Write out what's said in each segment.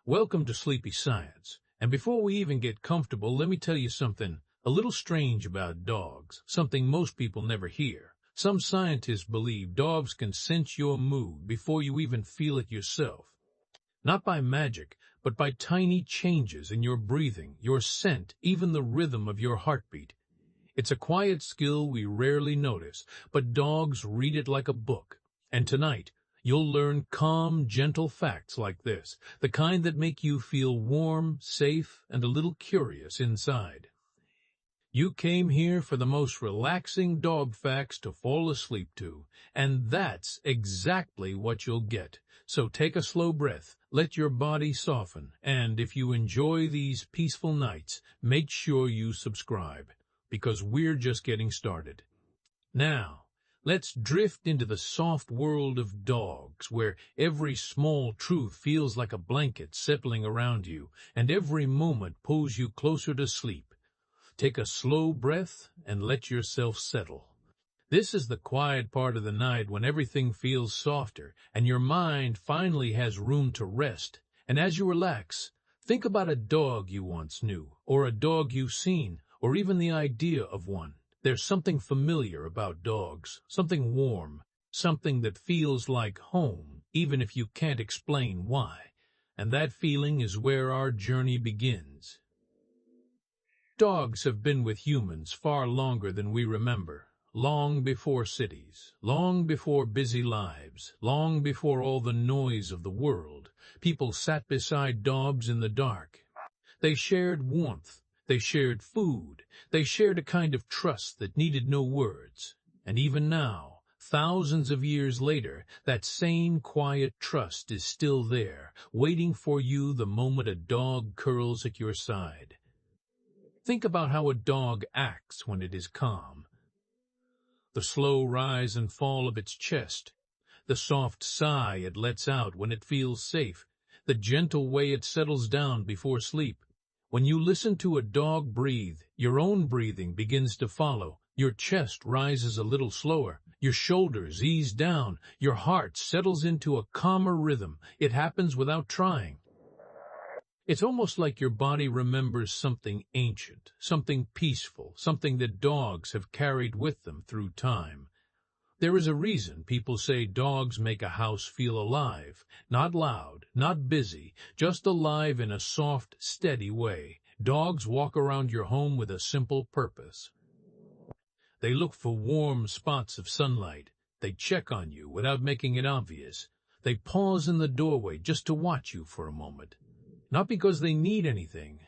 Welcome to Sleepy Science. And before we even get comfortable, let me tell you something a little strange about dogs, something most people never hear. Some scientists believe dogs can sense your mood before you even feel it yourself. Not by magic, but by tiny changes in your breathing, your scent, even the rhythm of your heartbeat. It's a quiet skill we rarely notice, but dogs read it like a book. And tonight, you'll learn calm, gentle facts like this, the kind that make you feel warm, safe, and a little curious inside. You came here for the most relaxing dog facts to fall asleep to, and that's exactly what you'll get. So take a slow breath, let your body soften, and if you enjoy these peaceful nights, make sure you subscribe, because we're just getting started. Now, let's drift into the soft world of dogs, where every small truth feels like a blanket settling around you, and every moment pulls you closer to sleep. Take a slow breath and let yourself settle. This is the quiet part of the night when everything feels softer and your mind finally has room to rest. And as you relax, think about a dog you once knew, or a dog you've seen, or even the idea of one. There's something familiar about dogs, something warm, something that feels like home, even if you can't explain why. And that feeling is where our journey begins. Dogs have been with humans far longer than we remember, long before cities, long before busy lives, long before all the noise of the world. People sat beside dogs in the dark. They shared warmth, they shared food, they shared a kind of trust that needed no words. And even now, thousands of years later, that same quiet trust is still there, waiting for you the moment a dog curls at your side. Think about how a dog acts when it is calm. The slow rise and fall of its chest, the soft sigh it lets out when it feels safe, the gentle way it settles down before sleep. When you listen to a dog breathe, your own breathing begins to follow. Your chest rises a little slower, your shoulders ease down, your heart settles into a calmer rhythm. It happens without trying. It's almost like your body remembers something ancient, something peaceful, something that dogs have carried with them through time. There is a reason people say dogs make a house feel alive, not loud, not busy, just alive in a soft, steady way. Dogs walk around your home with a simple purpose. They look for warm spots of sunlight. They check on you without making it obvious. They pause in the doorway just to watch you for a moment. Not because they need anything,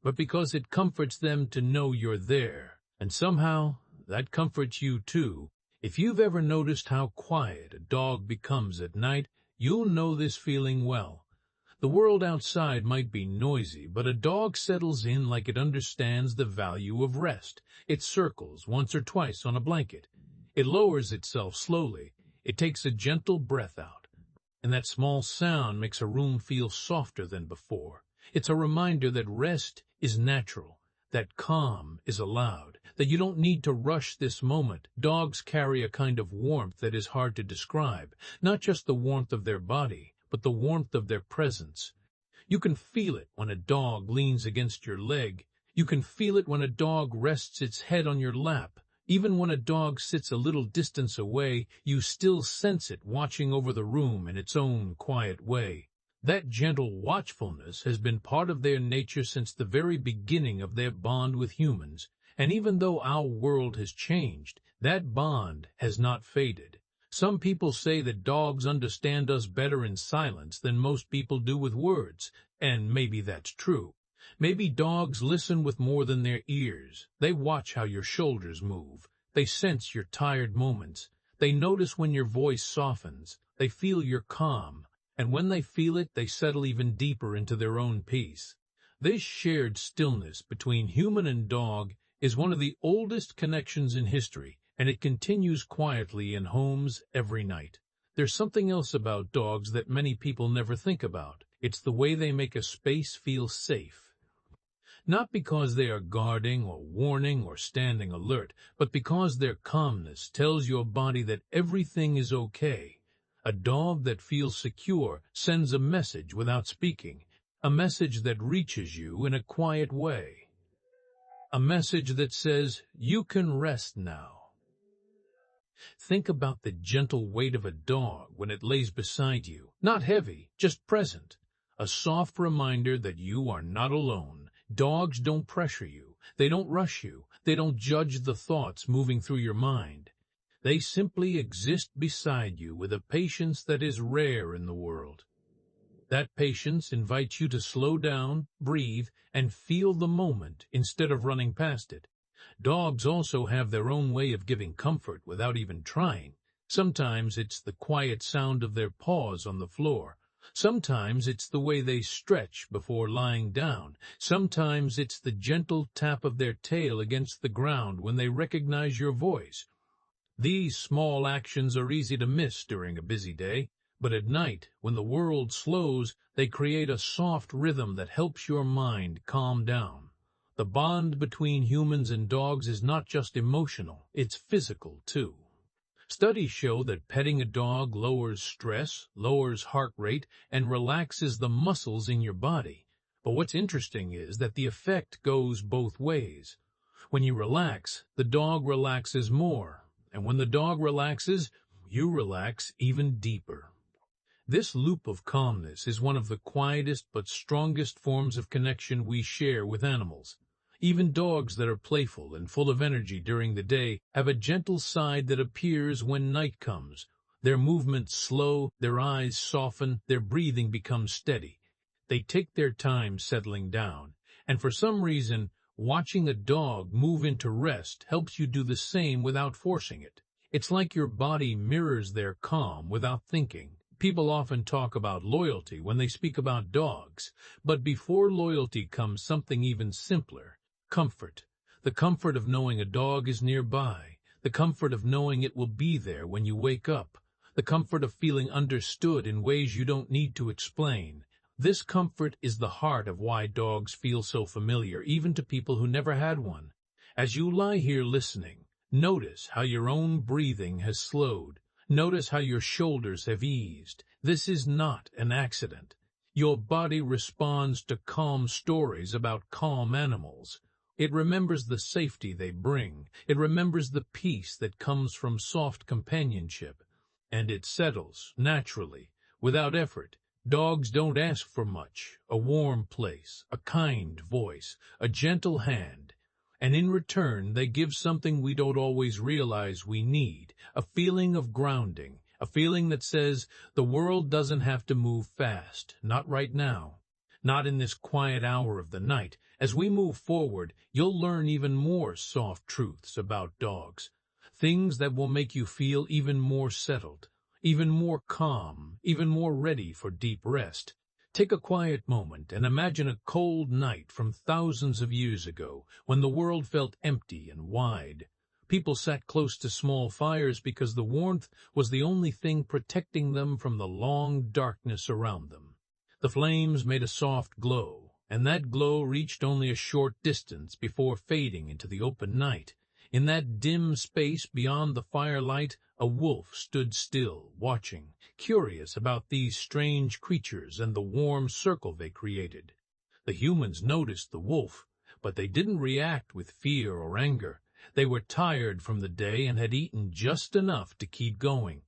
but because it comforts them to know you're there. And somehow, that comforts you too. If you've ever noticed how quiet a dog becomes at night, you'll know this feeling well. The world outside might be noisy, but a dog settles in like it understands the value of rest. It circles once or twice on a blanket. It lowers itself slowly. It takes a gentle breath out. And that small sound makes a room feel softer than before. It's a reminder that rest is natural, that calm is allowed, that you don't need to rush this moment. Dogs carry a kind of warmth that is hard to describe, not just the warmth of their body, but the warmth of their presence. You can feel it when a dog leans against your leg. You can feel it when a dog rests its head on your lap. Even when a dog sits a little distance away, you still sense it watching over the room in its own quiet way. That gentle watchfulness has been part of their nature since the very beginning of their bond with humans, and even though our world has changed, that bond has not faded. Some people say that dogs understand us better in silence than most people do with words, and maybe that's true. Maybe dogs listen with more than their ears. They watch how your shoulders move. They sense your tired moments. They notice when your voice softens. They feel your calm. And when they feel it, they settle even deeper into their own peace. This shared stillness between human and dog is one of the oldest connections in history, and it continues quietly in homes every night. There's something else about dogs that many people never think about. It's the way they make a space feel safe. Not because they are guarding or warning or standing alert, but because their calmness tells your body that everything is okay. A dog that feels secure sends a message without speaking. A message that reaches you in a quiet way. A message that says, you can rest now. Think about the gentle weight of a dog when it lays beside you. Not heavy, just present. A soft reminder that you are not alone. Dogs don't pressure you. They don't rush you. They don't judge the thoughts moving through your mind. They simply exist beside you with a patience that is rare in the world. That patience invites you to slow down, breathe, and feel the moment instead of running past it. Dogs also have their own way of giving comfort without even trying. Sometimes it's the quiet sound of their paws on the floor. Sometimes it's the way they stretch before lying down. Sometimes it's the gentle tap of their tail against the ground when they recognize your voice. These small actions are easy to miss during a busy day, but at night, when the world slows, they create a soft rhythm that helps your mind calm down. The bond between humans and dogs is not just emotional, it's physical too. Studies show that petting a dog lowers stress, lowers heart rate, and relaxes the muscles in your body. But what's interesting is that the effect goes both ways. When you relax, the dog relaxes more, and when the dog relaxes, you relax even deeper. This loop of calmness is one of the quietest but strongest forms of connection we share with animals. Even dogs that are playful and full of energy during the day have a gentle side that appears when night comes. Their movements slow, their eyes soften, their breathing becomes steady. They take their time settling down, and for some reason, watching a dog move into rest helps you do the same without forcing it. It's like your body mirrors their calm without thinking. People often talk about loyalty when they speak about dogs, but before loyalty comes something even simpler. Comfort. The comfort of knowing a dog is nearby. The comfort of knowing it will be there when you wake up. The comfort of feeling understood in ways you don't need to explain. This comfort is the heart of why dogs feel so familiar, even to people who never had one. As you lie here listening, notice how your own breathing has slowed. Notice how your shoulders have eased. This is not an accident. Your body responds to calm stories about calm animals. It remembers the safety they bring. It remembers the peace that comes from soft companionship. And it settles, naturally, without effort. Dogs don't ask for much. A warm place, a kind voice, a gentle hand. And in return, they give something we don't always realize we need, a feeling of grounding, a feeling that says the world doesn't have to move fast, not right now. Not in this quiet hour of the night. As we move forward, you'll learn even more soft truths about dogs. Things that will make you feel even more settled, even more calm, even more ready for deep rest. Take a quiet moment and imagine a cold night from thousands of years ago, when the world felt empty and wide. People sat close to small fires because the warmth was the only thing protecting them from the long darkness around them. The flames made a soft glow, and that glow reached only a short distance before fading into the open night. In that dim space beyond the firelight, a wolf stood still, watching, curious about these strange creatures and the warm circle they created. The humans noticed the wolf, but they didn't react with fear or anger. They were tired from the day and had eaten just enough to keep going.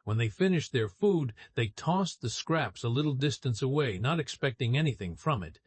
When they finished their food, they tossed the scraps a little distance away, not expecting anything from it.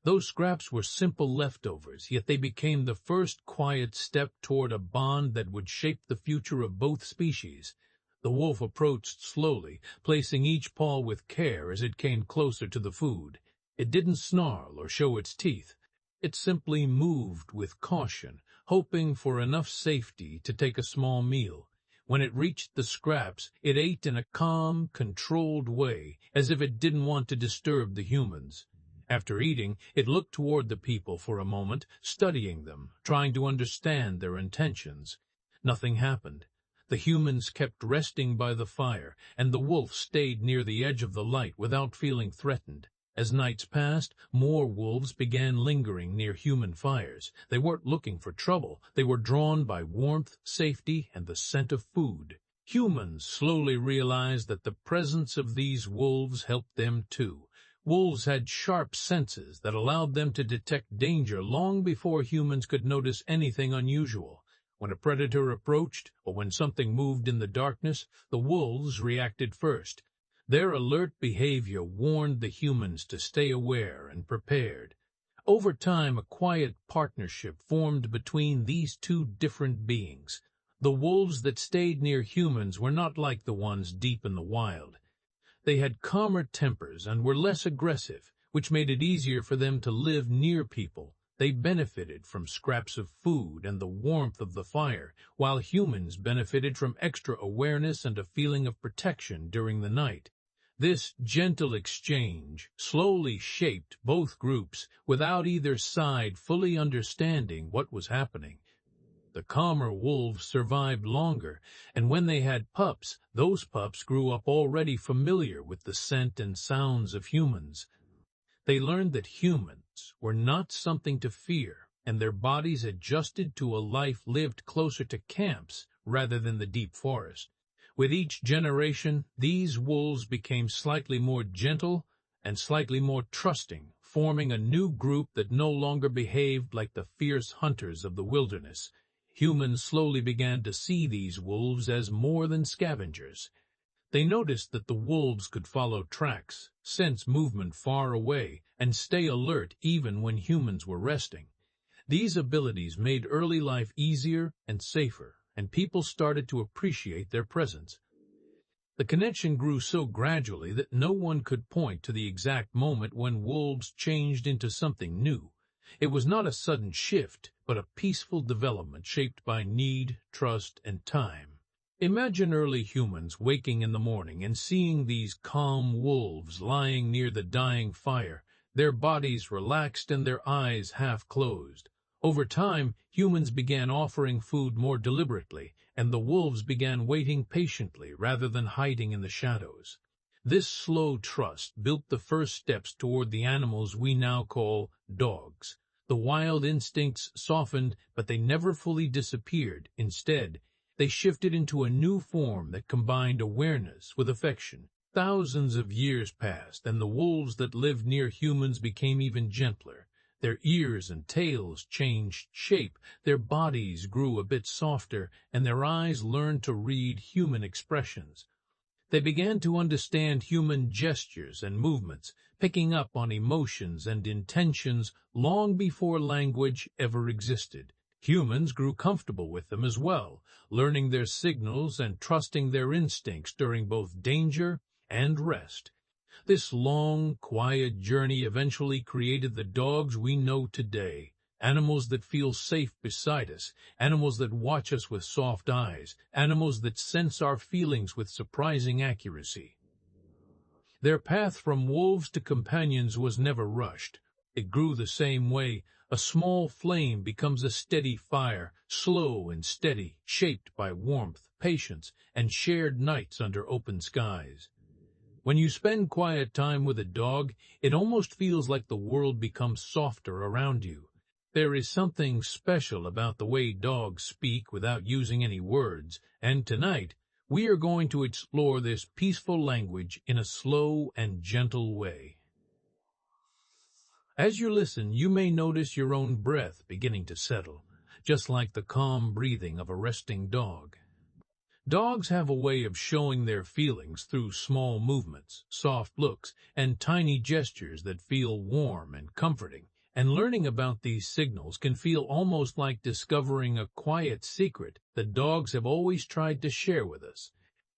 Those scraps were simple leftovers, yet they became the first quiet step toward a bond that would shape the future of both species. The wolf approached slowly, placing each paw with care as it came closer to the food. It didn't snarl or show its teeth. It simply moved with caution, hoping for enough safety to take a small meal. When it reached the scraps, it ate in a calm, controlled way, as if it didn't want to disturb the humans. After eating, it looked toward the people for a moment, studying them, trying to understand their intentions. Nothing happened. The humans kept resting by the fire, and the wolf stayed near the edge of the light without feeling threatened. As nights passed, more wolves began lingering near human fires. They weren't looking for trouble. They were drawn by warmth, safety, and the scent of food. Humans slowly realized that the presence of these wolves helped them too. Wolves had sharp senses that allowed them to detect danger long before humans could notice anything unusual. When a predator approached, or when something moved in the darkness, the wolves reacted first. Their alert behavior warned the humans to stay aware and prepared. Over time, a quiet partnership formed between these two different beings. The wolves that stayed near humans were not like the ones deep in the wild. They had calmer tempers and were less aggressive, which made it easier for them to live near people. They benefited from scraps of food and the warmth of the fire, while humans benefited from extra awareness and a feeling of protection during the night. This gentle exchange slowly shaped both groups without either side fully understanding what was happening. The calmer wolves survived longer, and when they had pups, those pups grew up already familiar with the scent and sounds of humans. They learned that humans were not something to fear, and their bodies adjusted to a life lived closer to camps rather than the deep forest. With each generation, these wolves became slightly more gentle and slightly more trusting, forming a new group that no longer behaved like the fierce hunters of the wilderness. Humans slowly began to see these wolves as more than scavengers. They noticed that the wolves could follow tracks, sense movement far away, and stay alert even when humans were resting. These abilities made early life easier and safer, and people started to appreciate their presence. The connection grew so gradually that no one could point to the exact moment when wolves changed into something new. It was not a sudden shift, but a peaceful development shaped by need, trust, and time. Imagine early humans waking in the morning and seeing these calm wolves lying near the dying fire, their bodies relaxed and their eyes half closed. Over time, humans began offering food more deliberately, and the wolves began waiting patiently rather than hiding in the shadows. This slow trust built the first steps toward the animals we now call dogs. The wild instincts softened, but they never fully disappeared. Instead, they shifted into a new form that combined awareness with affection. Thousands of years passed, and the wolves that lived near humans became even gentler. Their ears and tails changed shape, their bodies grew a bit softer, and their eyes learned to read human expressions. They began to understand human gestures and movements, picking up on emotions and intentions long before language ever existed. Humans grew comfortable with them as well, learning their signals and trusting their instincts during both danger and rest. This long, quiet journey eventually created the dogs we know today, animals that feel safe beside us, animals that watch us with soft eyes, animals that sense our feelings with surprising accuracy. Their path from wolves to companions was never rushed. It grew the same way. A small flame becomes a steady fire, slow and steady, shaped by warmth, patience, and shared nights under open skies. When you spend quiet time with a dog, it almost feels like the world becomes softer around you. There is something special about the way dogs speak without using any words, and tonight we are going to explore this peaceful language in a slow and gentle way. As you listen, you may notice your own breath beginning to settle, just like the calm breathing of a resting dog. Dogs have a way of showing their feelings through small movements, soft looks, and tiny gestures that feel warm and comforting. And learning about these signals can feel almost like discovering a quiet secret that dogs have always tried to share with us.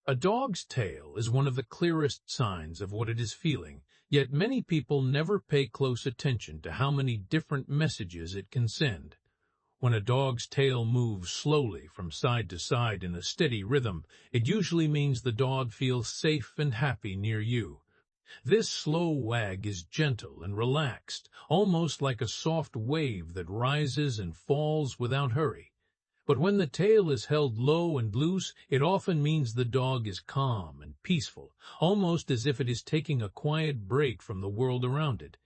A dog's tail is one of the clearest signs of what it is feeling, yet many people never pay close attention to how many different messages it can send. When a dog's tail moves slowly from side to side in a steady rhythm, it usually means the dog feels safe and happy near you. This slow wag is gentle and relaxed, almost like a soft wave that rises and falls without hurry. But when the tail is held low and loose, it often means the dog is calm and peaceful, almost as if it is taking a quiet break from the world around it.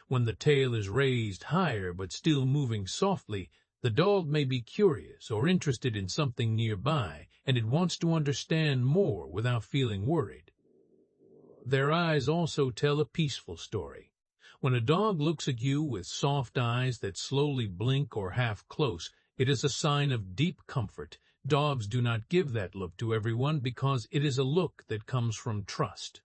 When the tail is raised higher but still moving softly, the dog may be curious or interested in something nearby, and it wants to understand more without feeling worried. their eyes also tell a peaceful story. When a dog looks at you with soft eyes that slowly blink or half close, it is a sign of deep comfort. Dogs do not give that look to everyone because it is a look that comes from trust.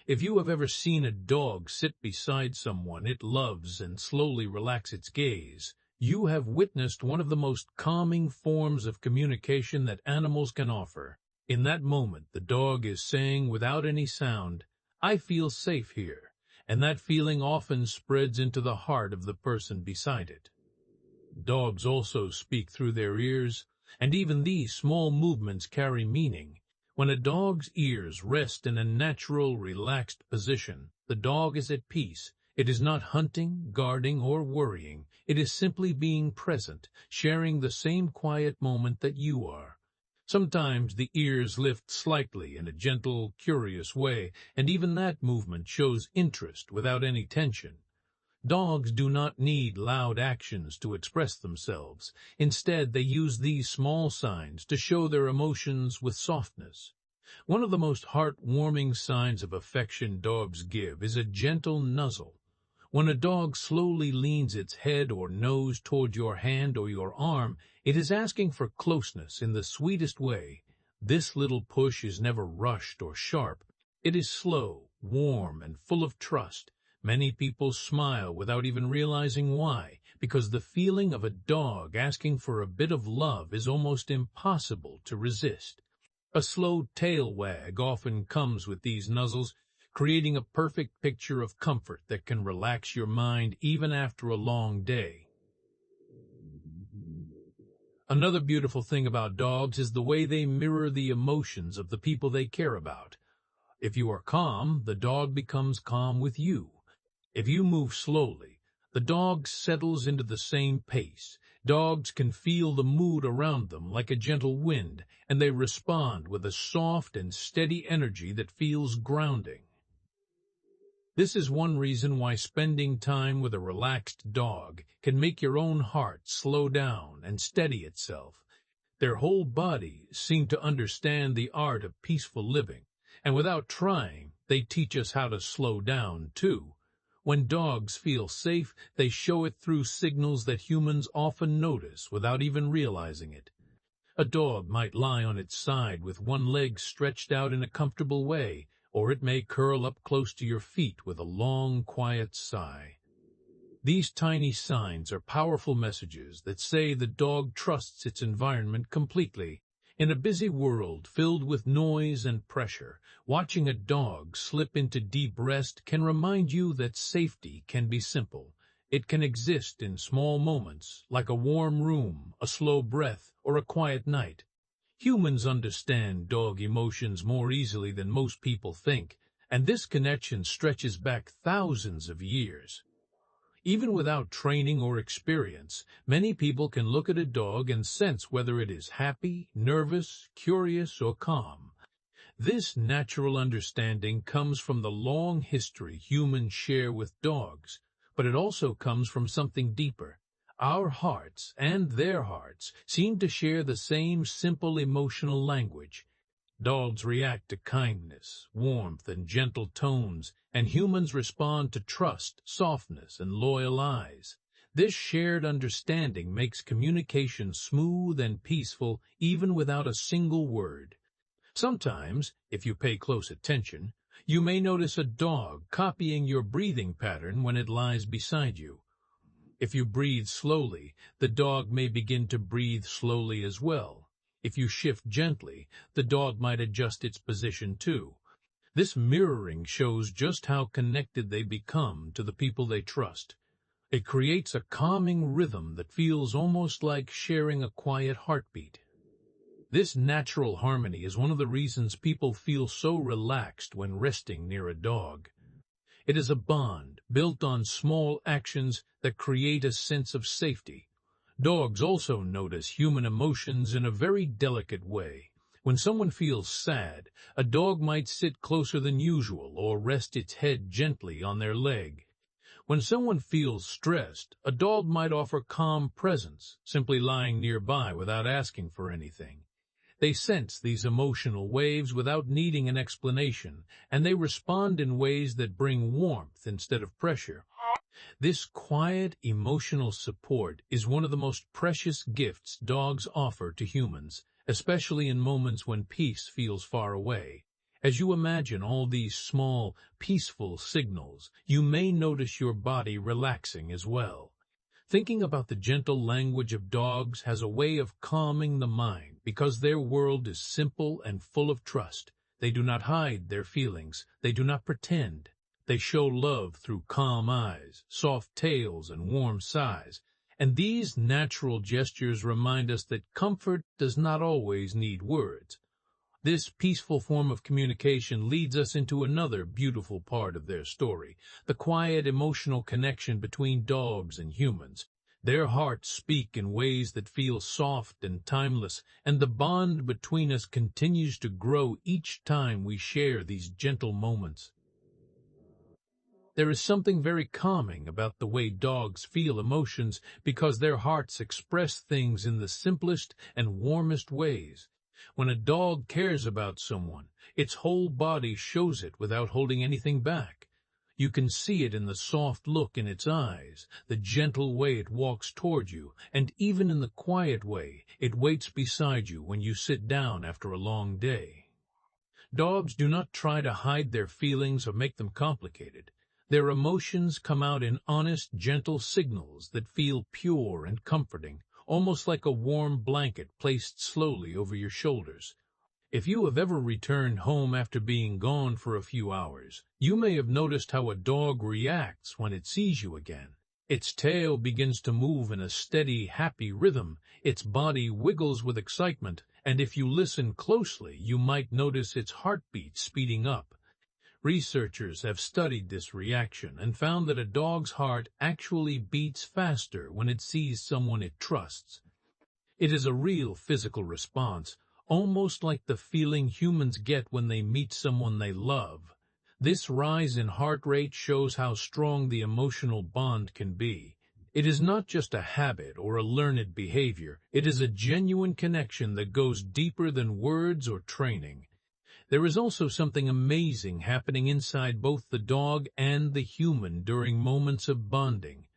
If you have ever seen a dog sit beside someone it loves and slowly relax its gaze, you have witnessed one of the most calming forms of communication that animals can offer. In that moment, the dog is saying without any sound, "I feel safe here," and that feeling often spreads into the heart of the person beside it. Dogs also speak through their ears, and even these small movements carry meaning. When a dog's ears rest in a natural, relaxed position, the dog is at peace. It is not hunting, guarding, or worrying. It is simply being present, sharing the same quiet moment that you are. Sometimes the ears lift slightly in a gentle, curious way, and even that movement shows interest without any tension. Dogs do not need loud actions to express themselves. Instead, they use these small signs to show their emotions with softness. One of the most heartwarming signs of affection dogs give is a gentle nuzzle. When a dog slowly leans its head or nose toward your hand or your arm, it is asking for closeness in the sweetest way. This little push is never rushed or sharp. It is slow, warm, and full of trust. Many people smile without even realizing why, because the feeling of a dog asking for a bit of love is almost impossible to resist. A slow tail wag often comes with these nuzzles, creating a perfect picture of comfort that can relax your mind even after a long day. Another beautiful thing about dogs is the way they mirror the emotions of the people they care about. If you are calm, the dog becomes calm with you. If you move slowly, the dog settles into the same pace. Dogs can feel the mood around them like a gentle wind, and they respond with a soft and steady energy that feels grounding. This is one reason why spending time with a relaxed dog can make your own heart slow down and steady itself. Their whole bodies seem to understand the art of peaceful living, and without trying, they teach us how to slow down, too. When dogs feel safe, they show it through signals that humans often notice without even realizing it. A dog might lie on its side with one leg stretched out in a comfortable way, or it may curl up close to your feet with a long, quiet sigh. These tiny signs are powerful messages that say the dog trusts its environment completely. In a busy world filled with noise and pressure, watching a dog slip into deep rest can remind you that safety can be simple. It can exist in small moments, like a warm room, a slow breath, or a quiet night. Humans understand dog emotions more easily than most people think, and this connection stretches back thousands of years. Even without training or experience, many people can look at a dog and sense whether it is happy, nervous, curious, or calm. This natural understanding comes from the long history humans share with dogs, but it also comes from something deeper. Our hearts and their hearts seem to share the same simple emotional language. Dogs react to kindness, warmth, and gentle tones, and humans respond to trust, softness, and loyal eyes. This shared understanding makes communication smooth and peaceful even without a single word. Sometimes, if you pay close attention, you may notice a dog copying your breathing pattern when it lies beside you. If you breathe slowly, the dog may begin to breathe slowly as well. If you shift gently, the dog might adjust its position too. This mirroring shows just how connected they become to the people they trust. It creates a calming rhythm that feels almost like sharing a quiet heartbeat. This natural harmony is one of the reasons people feel so relaxed when resting near a dog. It is a bond built on small actions that create a sense of safety. Dogs also notice human emotions in a very delicate way. When someone feels sad, a dog might sit closer than usual or rest its head gently on their leg. When someone feels stressed, a dog might offer calm presence, simply lying nearby without asking for anything. They sense these emotional waves without needing an explanation, and they respond in ways that bring warmth instead of pressure. This quiet, emotional support is one of the most precious gifts dogs offer to humans, especially in moments when peace feels far away. As you imagine all these small, peaceful signals, you may notice your body relaxing as well. Thinking about the gentle language of dogs has a way of calming the mind because their world is simple and full of trust. They do not hide their feelings. They do not pretend. They show love through calm eyes, soft tails, and warm sighs. And these natural gestures remind us that comfort does not always need words. This peaceful form of communication leads us into another beautiful part of their story, the quiet emotional connection between dogs and humans. Their hearts speak in ways that feel soft and timeless, and the bond between us continues to grow each time we share these gentle moments. There is something very calming about the way dogs feel emotions because their hearts express things in the simplest and warmest ways. When a dog cares about someone, its whole body shows it without holding anything back. You can see it in the soft look in its eyes, the gentle way it walks toward you, and even in the quiet way it waits beside you when you sit down after a long day. Dogs do not try to hide their feelings or make them complicated. Their emotions come out in honest, gentle signals that feel pure and comforting, almost like a warm blanket placed slowly over your shoulders. If you have ever returned home after being gone for a few hours, you may have noticed how a dog reacts when it sees you again. Its tail begins to move in a steady, happy rhythm, its body wiggles with excitement, and if you listen closely, you might notice its heartbeat speeding up. Researchers have studied this reaction and found that a dog's heart actually beats faster when it sees someone it trusts. It is a real physical response, almost like the feeling humans get when they meet someone they love. This rise in heart rate shows how strong the emotional bond can be. It is not just a habit or a learned behavior. It is a genuine connection that goes deeper than words or training. There is also something amazing happening inside both the dog and the human during moments of bonding.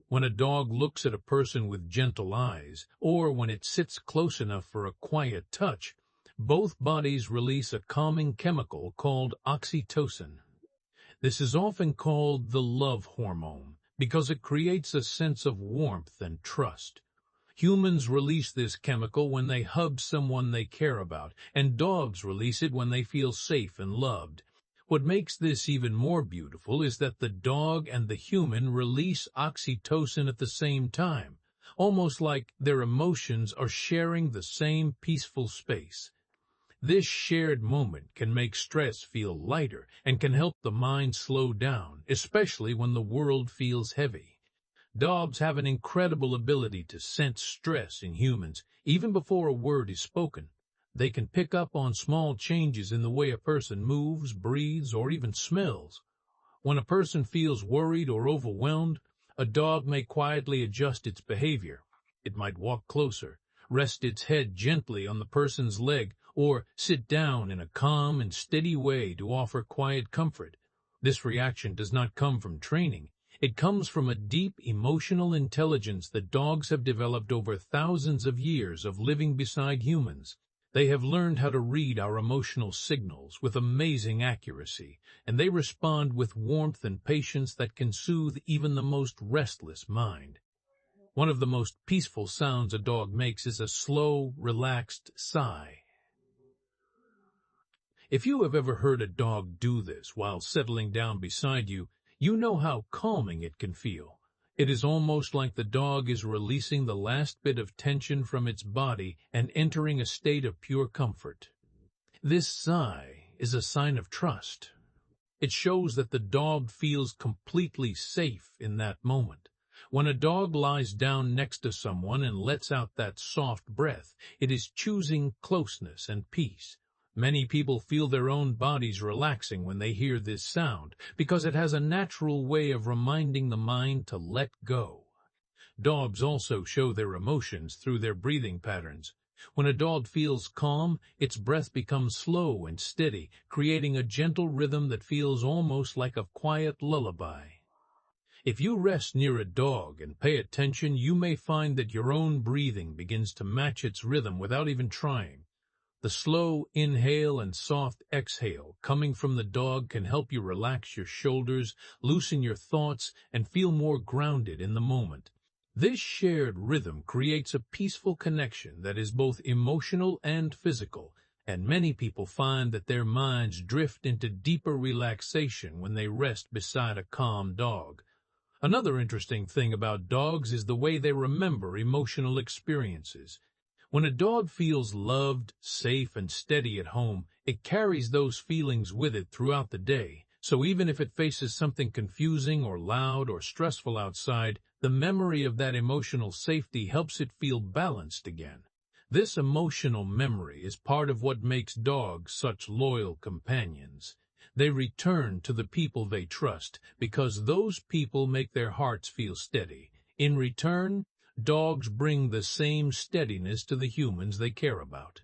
When a dog looks at a person with gentle eyes, or when it sits close enough for a quiet touch, both bodies release a calming chemical called oxytocin. This is often called the love hormone because it creates a sense of warmth and trust. Humans release this chemical when they hug someone they care about, and dogs release it when they feel safe and loved. What makes this even more beautiful is that the dog and the human release oxytocin at the same time, almost like their emotions are sharing the same peaceful space. This shared moment can make stress feel lighter and can help the mind slow down, especially when the world feels heavy. Dogs have an incredible ability to sense stress in humans, even before a word is spoken. They can pick up on small changes in the way a person moves, breathes, or even smells. When a person feels worried or overwhelmed, a dog may quietly adjust its behavior. It might walk closer, rest its head gently on the person's leg, or sit down in a calm and steady way to offer quiet comfort. This reaction does not come from training. It comes from a deep emotional intelligence that dogs have developed over thousands of years of living beside humans. They have learned how to read our emotional signals with amazing accuracy, and they respond with warmth and patience that can soothe even the most restless mind. One of the most peaceful sounds a dog makes is a slow, relaxed sigh. If you have ever heard a dog do this while settling down beside you, you know how calming it can feel. It is almost like the dog is releasing the last bit of tension from its body and entering a state of pure comfort. This sigh is a sign of trust. It shows that the dog feels completely safe in that moment. When a dog lies down next to someone and lets out that soft breath, it is choosing closeness and peace. Many people feel their own bodies relaxing when they hear this sound, because it has a natural way of reminding the mind to let go. Dogs also show their emotions through their breathing patterns. When a dog feels calm, its breath becomes slow and steady, creating a gentle rhythm that feels almost like a quiet lullaby. If you rest near a dog and pay attention, you may find that your own breathing begins to match its rhythm without even trying. The slow inhale and soft exhale coming from the dog can help you relax your shoulders, loosen your thoughts, and feel more grounded in the moment. This shared rhythm creates a peaceful connection that is both emotional and physical, and many people find that their minds drift into deeper relaxation when they rest beside a calm dog. Another interesting thing about dogs is the way they remember emotional experiences. When a dog feels loved, safe, and steady at home, it carries those feelings with it throughout the day. So even if it faces something confusing or loud or stressful outside, the memory of that emotional safety helps it feel balanced again. This emotional memory is part of what makes dogs such loyal companions. They return to the people they trust because those people make their hearts feel steady. In return, dogs bring the same steadiness to the humans they care about.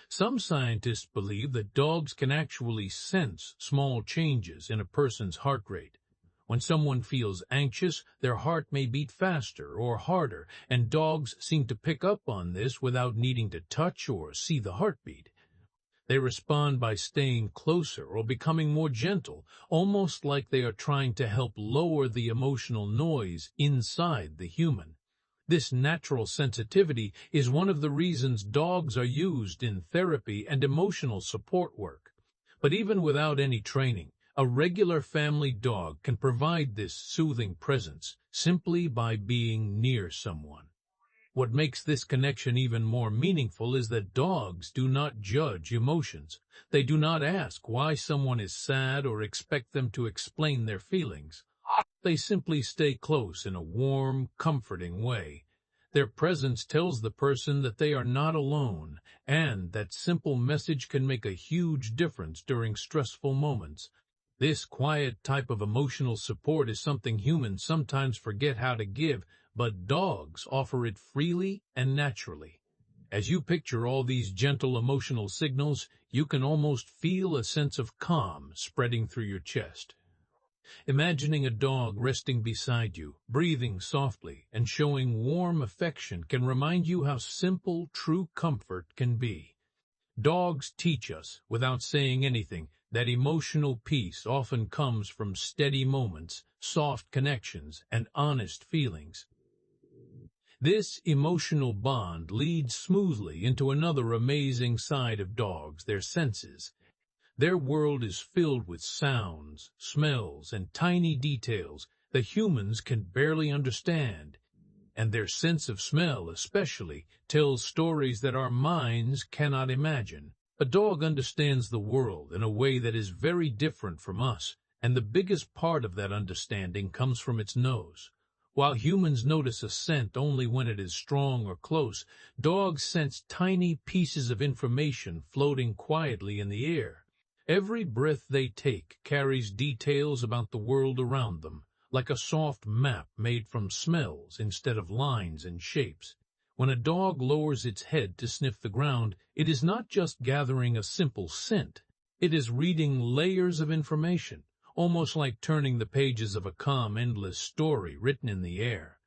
Some scientists believe that dogs can actually sense small changes in a person's heart rate. When someone feels anxious, their heart may beat faster or harder, and dogs seem to pick up on this without needing to touch or see the heartbeat. They respond by staying closer or becoming more gentle, almost like they are trying to help lower the emotional noise inside the human. This natural sensitivity is one of the reasons dogs are used in therapy and emotional support work. But even without any training, a regular family dog can provide this soothing presence simply by being near someone. What makes this connection even more meaningful is that dogs do not judge emotions. They do not ask why someone is sad or expect them to explain their feelings. They simply stay close in a warm, comforting way. Their presence tells the person that they are not alone, and that simple message can make a huge difference during stressful moments. This quiet type of emotional support is something humans sometimes forget how to give, but dogs offer it freely and naturally. As you picture all these gentle emotional signals, you can almost feel a sense of calm spreading through your chest. Imagining a dog resting beside you, breathing softly, and showing warm affection can remind you how simple true comfort can be. Dogs teach us, without saying anything, that emotional peace often comes from steady moments, soft connections, and honest feelings. This emotional bond leads smoothly into another amazing side of dogs, their senses. Their world is filled with sounds, smells, and tiny details that humans can barely understand, and their sense of smell especially tells stories that our minds cannot imagine. A dog understands the world in a way that is very different from us, and the biggest part of that understanding comes from its nose. While humans notice a scent only when it is strong or close, dogs sense tiny pieces of information floating quietly in the air. Every breath they take carries details about the world around them, like a soft map made from smells instead of lines and shapes. When a dog lowers its head to sniff the ground, it is not just gathering a simple scent. It is reading layers of information, almost like turning the pages of a calm, endless story written in the air.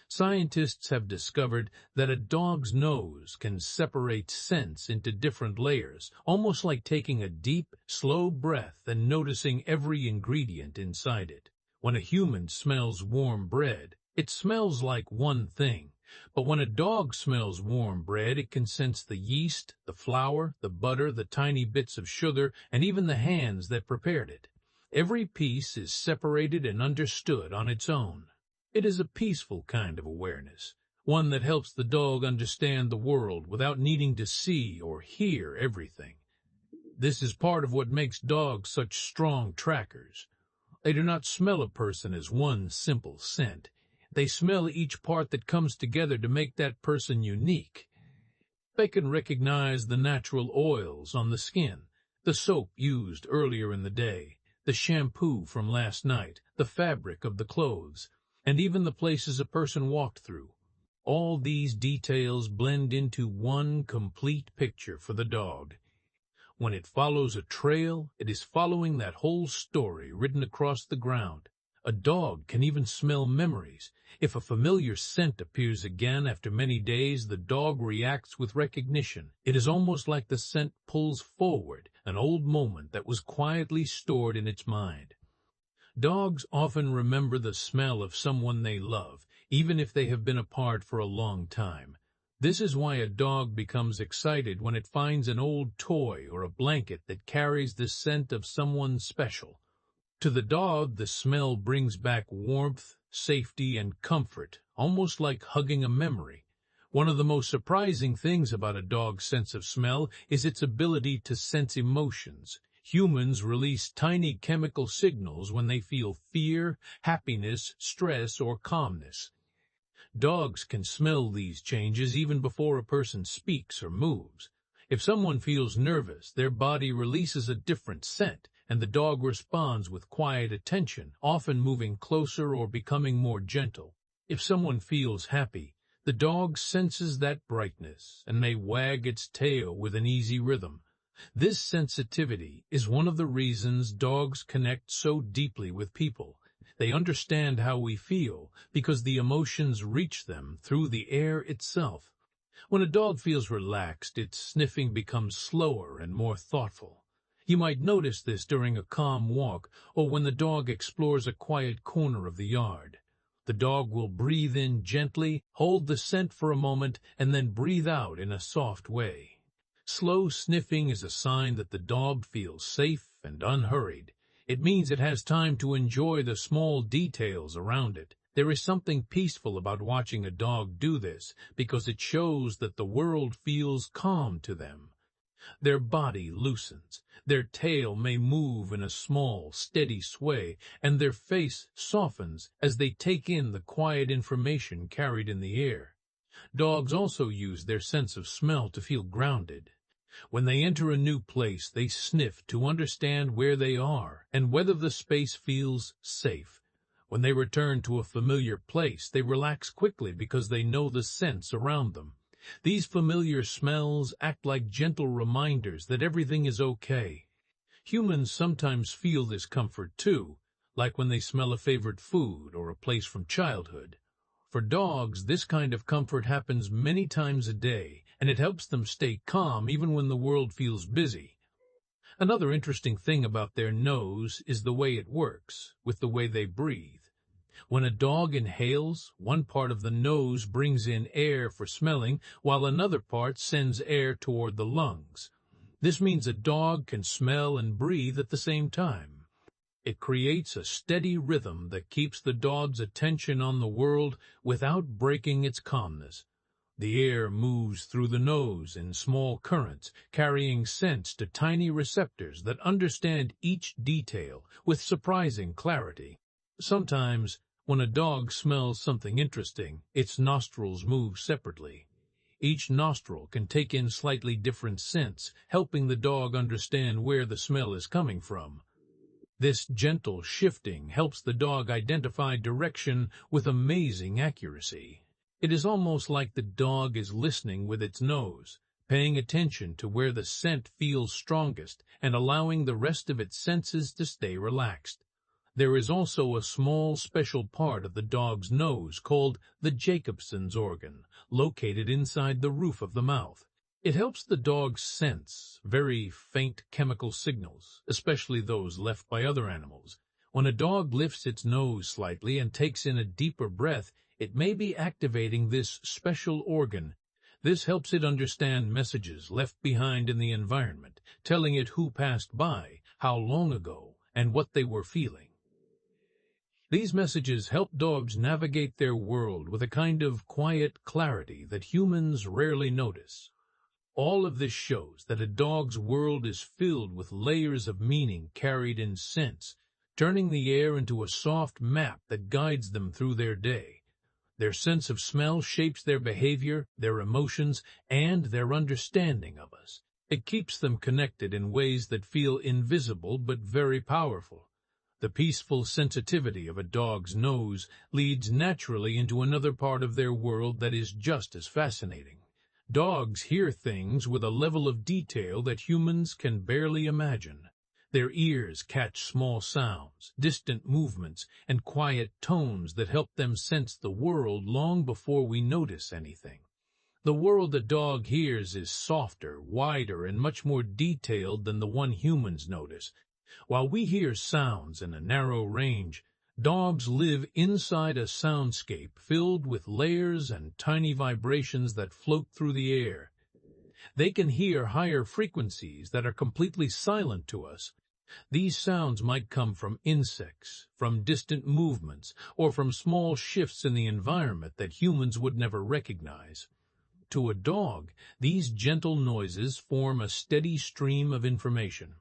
Scientists have discovered that a dog's nose can separate scents into different layers, almost like taking a deep, slow breath and noticing every ingredient inside it. When a human smells warm bread, it smells like one thing. But when a dog smells warm bread, it can sense the yeast, the flour, the butter, the tiny bits of sugar, and even the hands that prepared it. Every piece is separated and understood on its own. It is a peaceful kind of awareness, one that helps the dog understand the world without needing to see or hear everything. This is part of what makes dogs such strong trackers. They do not smell a person as one simple scent. They smell each part that comes together to make that person unique. They can recognize the natural oils on the skin, the soap used earlier in the day, the shampoo from last night, the fabric of the clothes, and even the places a person walked through. All these details blend into one complete picture for the dog. When it follows a trail, it is following that whole story written across the ground. A dog can even smell memories. If a familiar scent appears again after many days, the dog reacts with recognition. It is almost like the scent pulls forward an old moment that was quietly stored in its mind. Dogs often remember the smell of someone they love, even if they have been apart for a long time. This is why a dog becomes excited when it finds an old toy or a blanket that carries the scent of someone special. To the dog, the smell brings back warmth, safety, and comfort, almost like hugging a memory. One of the most surprising things about a dog's sense of smell is its ability to sense emotions. Humans release tiny chemical signals when they feel fear, happiness, stress, or calmness. Dogs can smell these changes even before a person speaks or moves. If someone feels nervous, their body releases a different scent, and the dog responds with quiet attention, often moving closer or becoming more gentle. If someone feels happy, the dog senses that brightness and may wag its tail with an easy rhythm. This sensitivity is one of the reasons dogs connect so deeply with people. They understand how we feel because the emotions reach them through the air itself. When a dog feels relaxed, its sniffing becomes slower and more thoughtful. You might notice this during a calm walk or when the dog explores a quiet corner of the yard. The dog will breathe in gently, hold the scent for a moment, and then breathe out in a soft way. Slow sniffing is a sign that the dog feels safe and unhurried. It means it has time to enjoy the small details around it. There is something peaceful about watching a dog do this because it shows that the world feels calm to them. Their body loosens, their tail may move in a small, steady sway, and their face softens as they take in the quiet information carried in the air. Dogs also use their sense of smell to feel grounded. When they enter a new place, they sniff to understand where they are and whether the space feels safe. When they return to a familiar place, they relax quickly because they know the scents around them. These familiar smells act like gentle reminders that everything is okay. Humans sometimes feel this comfort too, like when they smell a favorite food or a place from childhood. For dogs, this kind of comfort happens many times a day, and it helps them stay calm even when the world feels busy. Another interesting thing about their nose is the way it works, with the way they breathe. When a dog inhales, one part of the nose brings in air for smelling, while another part sends air toward the lungs. This means a dog can smell and breathe at the same time. It creates a steady rhythm that keeps the dog's attention on the world without breaking its calmness. The air moves through the nose in small currents, carrying scents to tiny receptors that understand each detail with surprising clarity. Sometimes, when a dog smells something interesting, its nostrils move separately. Each nostril can take in slightly different scents, helping the dog understand where the smell is coming from. This gentle shifting helps the dog identify direction with amazing accuracy. It is almost like the dog is listening with its nose, paying attention to where the scent feels strongest and allowing the rest of its senses to stay relaxed. There is also a small special part of the dog's nose called the Jacobson's organ, located inside the roof of the mouth. It helps the dog sense very faint chemical signals, especially those left by other animals. When a dog lifts its nose slightly and takes in a deeper breath, it may be activating this special organ. This helps it understand messages left behind in the environment, telling it who passed by, how long ago, and what they were feeling. These messages help dogs navigate their world with a kind of quiet clarity that humans rarely notice. All of this shows that a dog's world is filled with layers of meaning carried in scents, turning the air into a soft map that guides them through their day. Their sense of smell shapes their behavior, their emotions, and their understanding of us. It keeps them connected in ways that feel invisible but very powerful. The peaceful sensitivity of a dog's nose leads naturally into another part of their world that is just as fascinating. Dogs hear things with a level of detail that humans can barely imagine. Their ears catch small sounds, distant movements, and quiet tones that help them sense the world long before we notice anything. The world a dog hears is softer, wider, and much more detailed than the one humans notice. While we hear sounds in a narrow range, dogs live inside a soundscape filled with layers and tiny vibrations that float through the air. They can hear higher frequencies that are completely silent to us. These sounds might come from insects, from distant movements, or from small shifts in the environment that humans would never recognize. To a dog, these gentle noises form a steady stream of information.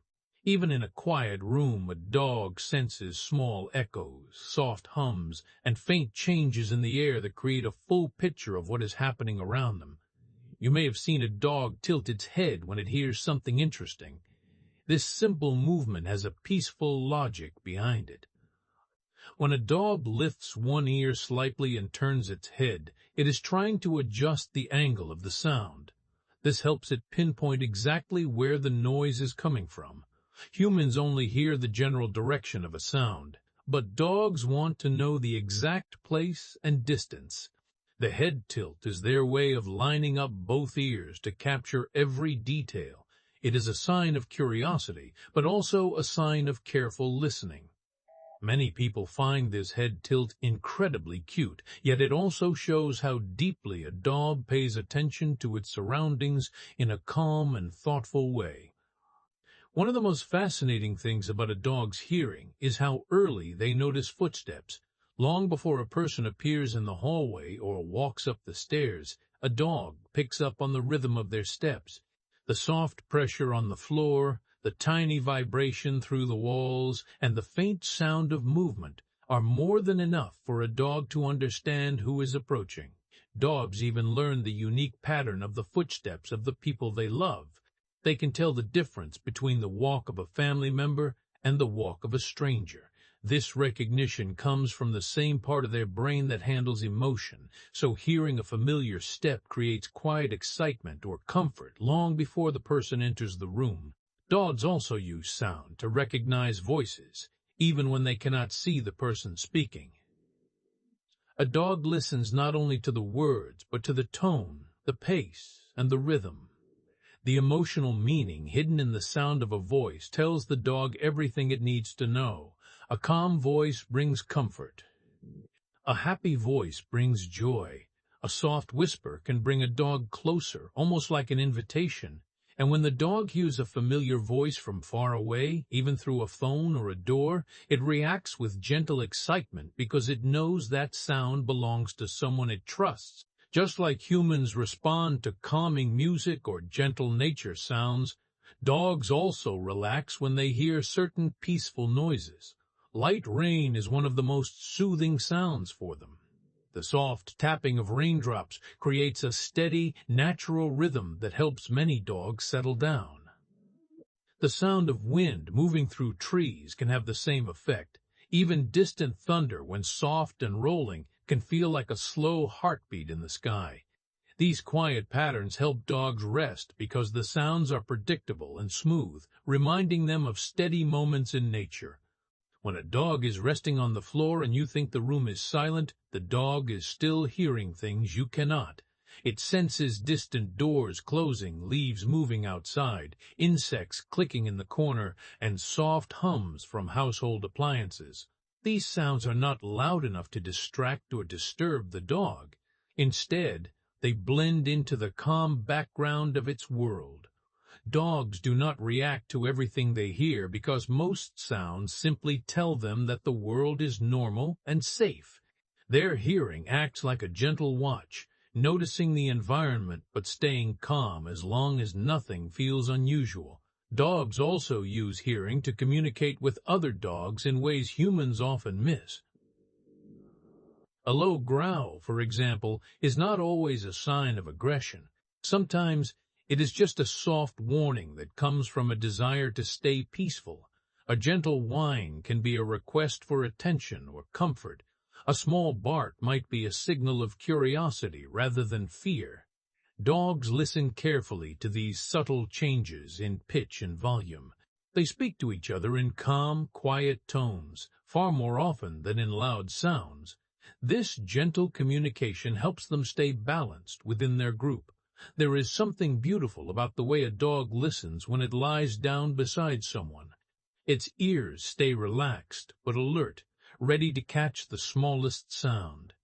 Even in a quiet room, a dog senses small echoes, soft hums, and faint changes in the air that create a full picture of what is happening around them. You may have seen a dog tilt its head when it hears something interesting. This simple movement has a peaceful logic behind it. When a dog lifts one ear slightly and turns its head, it is trying to adjust the angle of the sound. This helps it pinpoint exactly where the noise is coming from. Humans only hear the general direction of a sound, but dogs want to know the exact place and distance. The head tilt is their way of lining up both ears to capture every detail. It is a sign of curiosity, but also a sign of careful listening. Many people find this head tilt incredibly cute, yet it also shows how deeply a dog pays attention to its surroundings in a calm and thoughtful way. One of the most fascinating things about a dog's hearing is how early they notice footsteps. Long before a person appears in the hallway or walks up the stairs, a dog picks up on the rhythm of their steps. The soft pressure on the floor, the tiny vibration through the walls, and the faint sound of movement are more than enough for a dog to understand who is approaching. Dogs even learn the unique pattern of the footsteps of the people they love. They can tell the difference between the walk of a family member and the walk of a stranger. This recognition comes from the same part of their brain that handles emotion, so hearing a familiar step creates quiet excitement or comfort long before the person enters the room. Dogs also use sound to recognize voices, even when they cannot see the person speaking. A dog listens not only to the words, but to the tone, the pace, and the rhythm. The emotional meaning hidden in the sound of a voice tells the dog everything it needs to know. A calm voice brings comfort. A happy voice brings joy. A soft whisper can bring a dog closer, almost like an invitation. And when the dog hears a familiar voice from far away, even through a phone or a door, it reacts with gentle excitement because it knows that sound belongs to someone it trusts. Just like humans respond to calming music or gentle nature sounds, dogs also relax when they hear certain peaceful noises. Light rain is one of the most soothing sounds for them. The soft tapping of raindrops creates a steady, natural rhythm that helps many dogs settle down. The sound of wind moving through trees can have the same effect. Even distant thunder, when soft and rolling, can feel like a slow heartbeat in the sky. These quiet patterns help dogs rest because the sounds are predictable and smooth, reminding them of steady moments in nature. When a dog is resting on the floor and you think the room is silent, the dog is still hearing things you cannot. It senses distant doors closing, leaves moving outside, insects clicking in the corner, and soft hums from household appliances. These sounds are not loud enough to distract or disturb the dog. Instead, they blend into the calm background of its world. Dogs do not react to everything they hear because most sounds simply tell them that the world is normal and safe. Their hearing acts like a gentle watch, noticing the environment but staying calm as long as nothing feels unusual. Dogs also use hearing to communicate with other dogs in ways humans often miss. A low growl, for example, is not always a sign of aggression. Sometimes it is just a soft warning that comes from a desire to stay peaceful. A gentle whine can be a request for attention or comfort. A small bark might be a signal of curiosity rather than fear. Dogs listen carefully to these subtle changes in pitch and volume. They speak to each other in calm, quiet tones, far more often than in loud sounds. This gentle communication helps them stay balanced within their group. There is something beautiful about the way a dog listens when it lies down beside someone. Its ears stay relaxed but alert, ready to catch the smallest sound.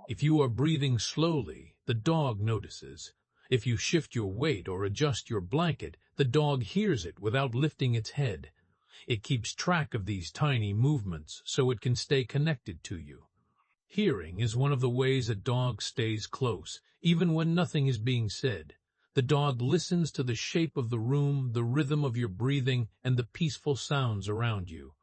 If you are breathing slowly, the dog notices. If you shift your weight or adjust your blanket, the dog hears it without lifting its head. It keeps track of these tiny movements so it can stay connected to you. Hearing is one of the ways a dog stays close, even when nothing is being said. The dog listens to the shape of the room, the rhythm of your breathing, and the peaceful sounds around you.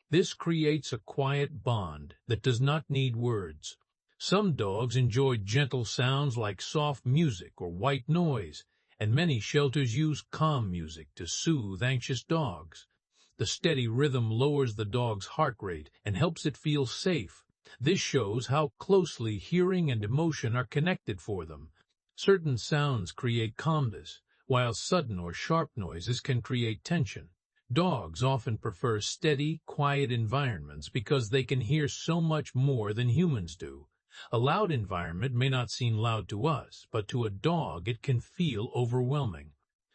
This creates a quiet bond that does not need words. Some dogs enjoy gentle sounds like soft music or white noise, and many shelters use calm music to soothe anxious dogs. The steady rhythm lowers the dog's heart rate and helps it feel safe. This shows how closely hearing and emotion are connected for them. Certain sounds create calmness, while sudden or sharp noises can create tension. Dogs often prefer steady, quiet environments because they can hear so much more than humans do. A loud environment may not seem loud to us, but to a dog it can feel overwhelming.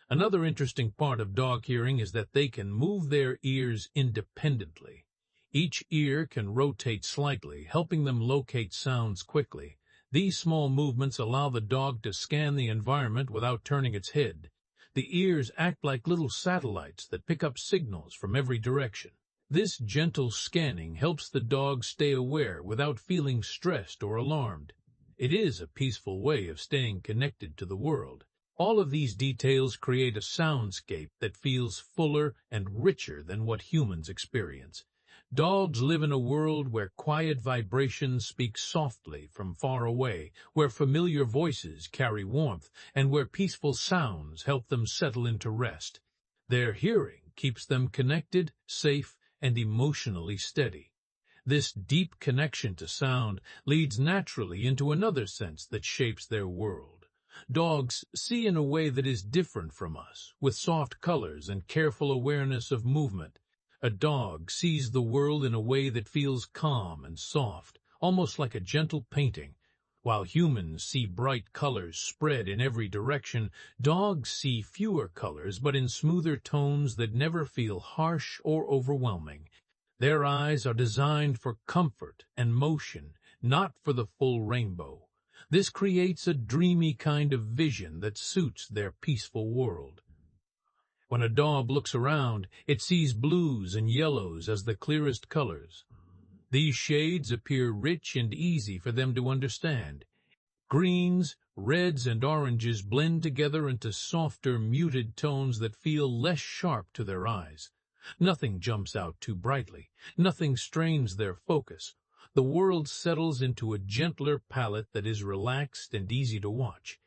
Another interesting part of dog hearing is that they can move their ears independently. Each ear can rotate slightly, helping them locate sounds quickly. These small movements allow the dog to scan the environment without turning its head. The ears act like little satellites that pick up signals from every direction. This gentle scanning helps the dog stay aware without feeling stressed or alarmed. It is a peaceful way of staying connected to the world. All of these details create a soundscape that feels fuller and richer than what humans experience. Dogs live in a world where quiet vibrations speak softly from far away, where familiar voices carry warmth, and where peaceful sounds help them settle into rest. Their hearing keeps them connected, safe, and emotionally steady. This deep connection to sound leads naturally into another sense that shapes their world. Dogs see in a way that is different from us, with soft colors and careful awareness of movement. A dog sees the world in a way that feels calm and soft, almost like a gentle painting. While humans see bright colors spread in every direction, dogs see fewer colors but in smoother tones that never feel harsh or overwhelming. Their eyes are designed for comfort and motion, not for the full rainbow. This creates a dreamy kind of vision that suits their peaceful world. When a dog looks around, it sees blues and yellows as the clearest colors. These shades appear rich and easy for them to understand. Greens, reds, and oranges blend together into softer, muted tones that feel less sharp to their eyes. Nothing jumps out too brightly. Nothing strains their focus. The world settles into a gentler palette that is relaxed and easy to watch.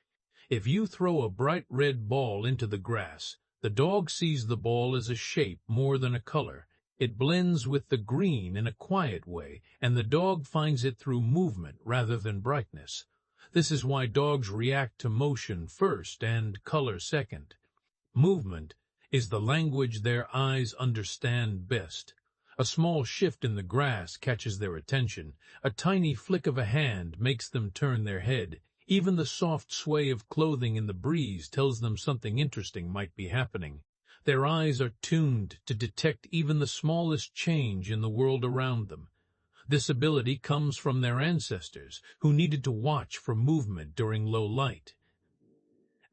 If you throw a bright red ball into the grass, the dog sees the ball as a shape more than a color. It blends with the green in a quiet way, and the dog finds it through movement rather than brightness. This is why dogs react to motion first and color second. Movement is the language their eyes understand best. A small shift in the grass catches their attention. A tiny flick of a hand makes them turn their head. Even the soft sway of clothing in the breeze tells them something interesting might be happening. Their eyes are tuned to detect even the smallest change in the world around them. This ability comes from their ancestors, who needed to watch for movement during low light.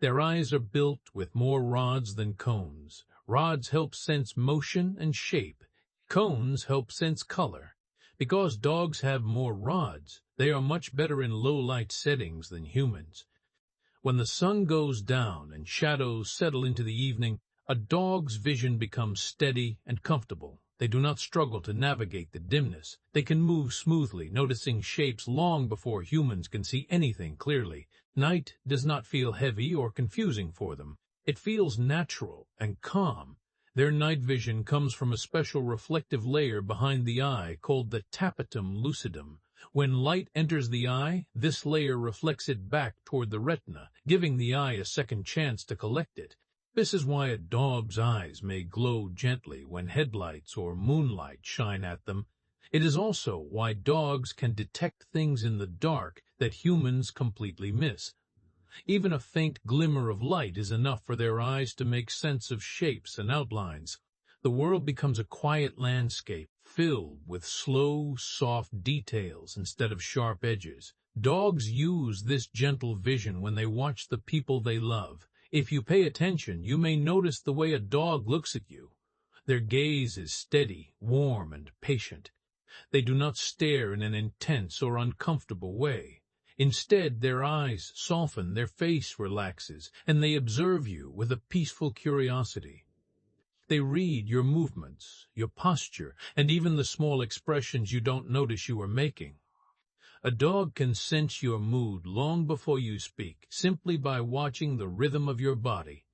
Their eyes are built with more rods than cones. Rods help sense motion and shape. Cones help sense color. Because dogs have more rods, they are much better in low-light settings than humans. When the sun goes down and shadows settle into the evening, a dog's vision becomes steady and comfortable. They do not struggle to navigate the dimness. They can move smoothly, noticing shapes long before humans can see anything clearly. Night does not feel heavy or confusing for them. It feels natural and calm. Their night vision comes from a special reflective layer behind the eye called the tapetum lucidum. When light enters the eye, this layer reflects it back toward the retina, giving the eye a second chance to collect it. This is why a dog's eyes may glow gently when headlights or moonlight shine at them. It is also why dogs can detect things in the dark that humans completely miss. Even a faint glimmer of light is enough for their eyes to make sense of shapes and outlines. The world becomes a quiet landscape filled with slow, soft details instead of sharp edges. Dogs use this gentle vision when they watch the people they love. If you pay attention, you may notice the way a dog looks at you. Their gaze is steady, warm, and patient. They do not stare in an intense or uncomfortable way. Instead, their eyes soften, their face relaxes, and they observe you with a peaceful curiosity. They read your movements, your posture, and even the small expressions you don't notice you are making. A dog can sense your mood long before you speak, simply by watching the rhythm of your body.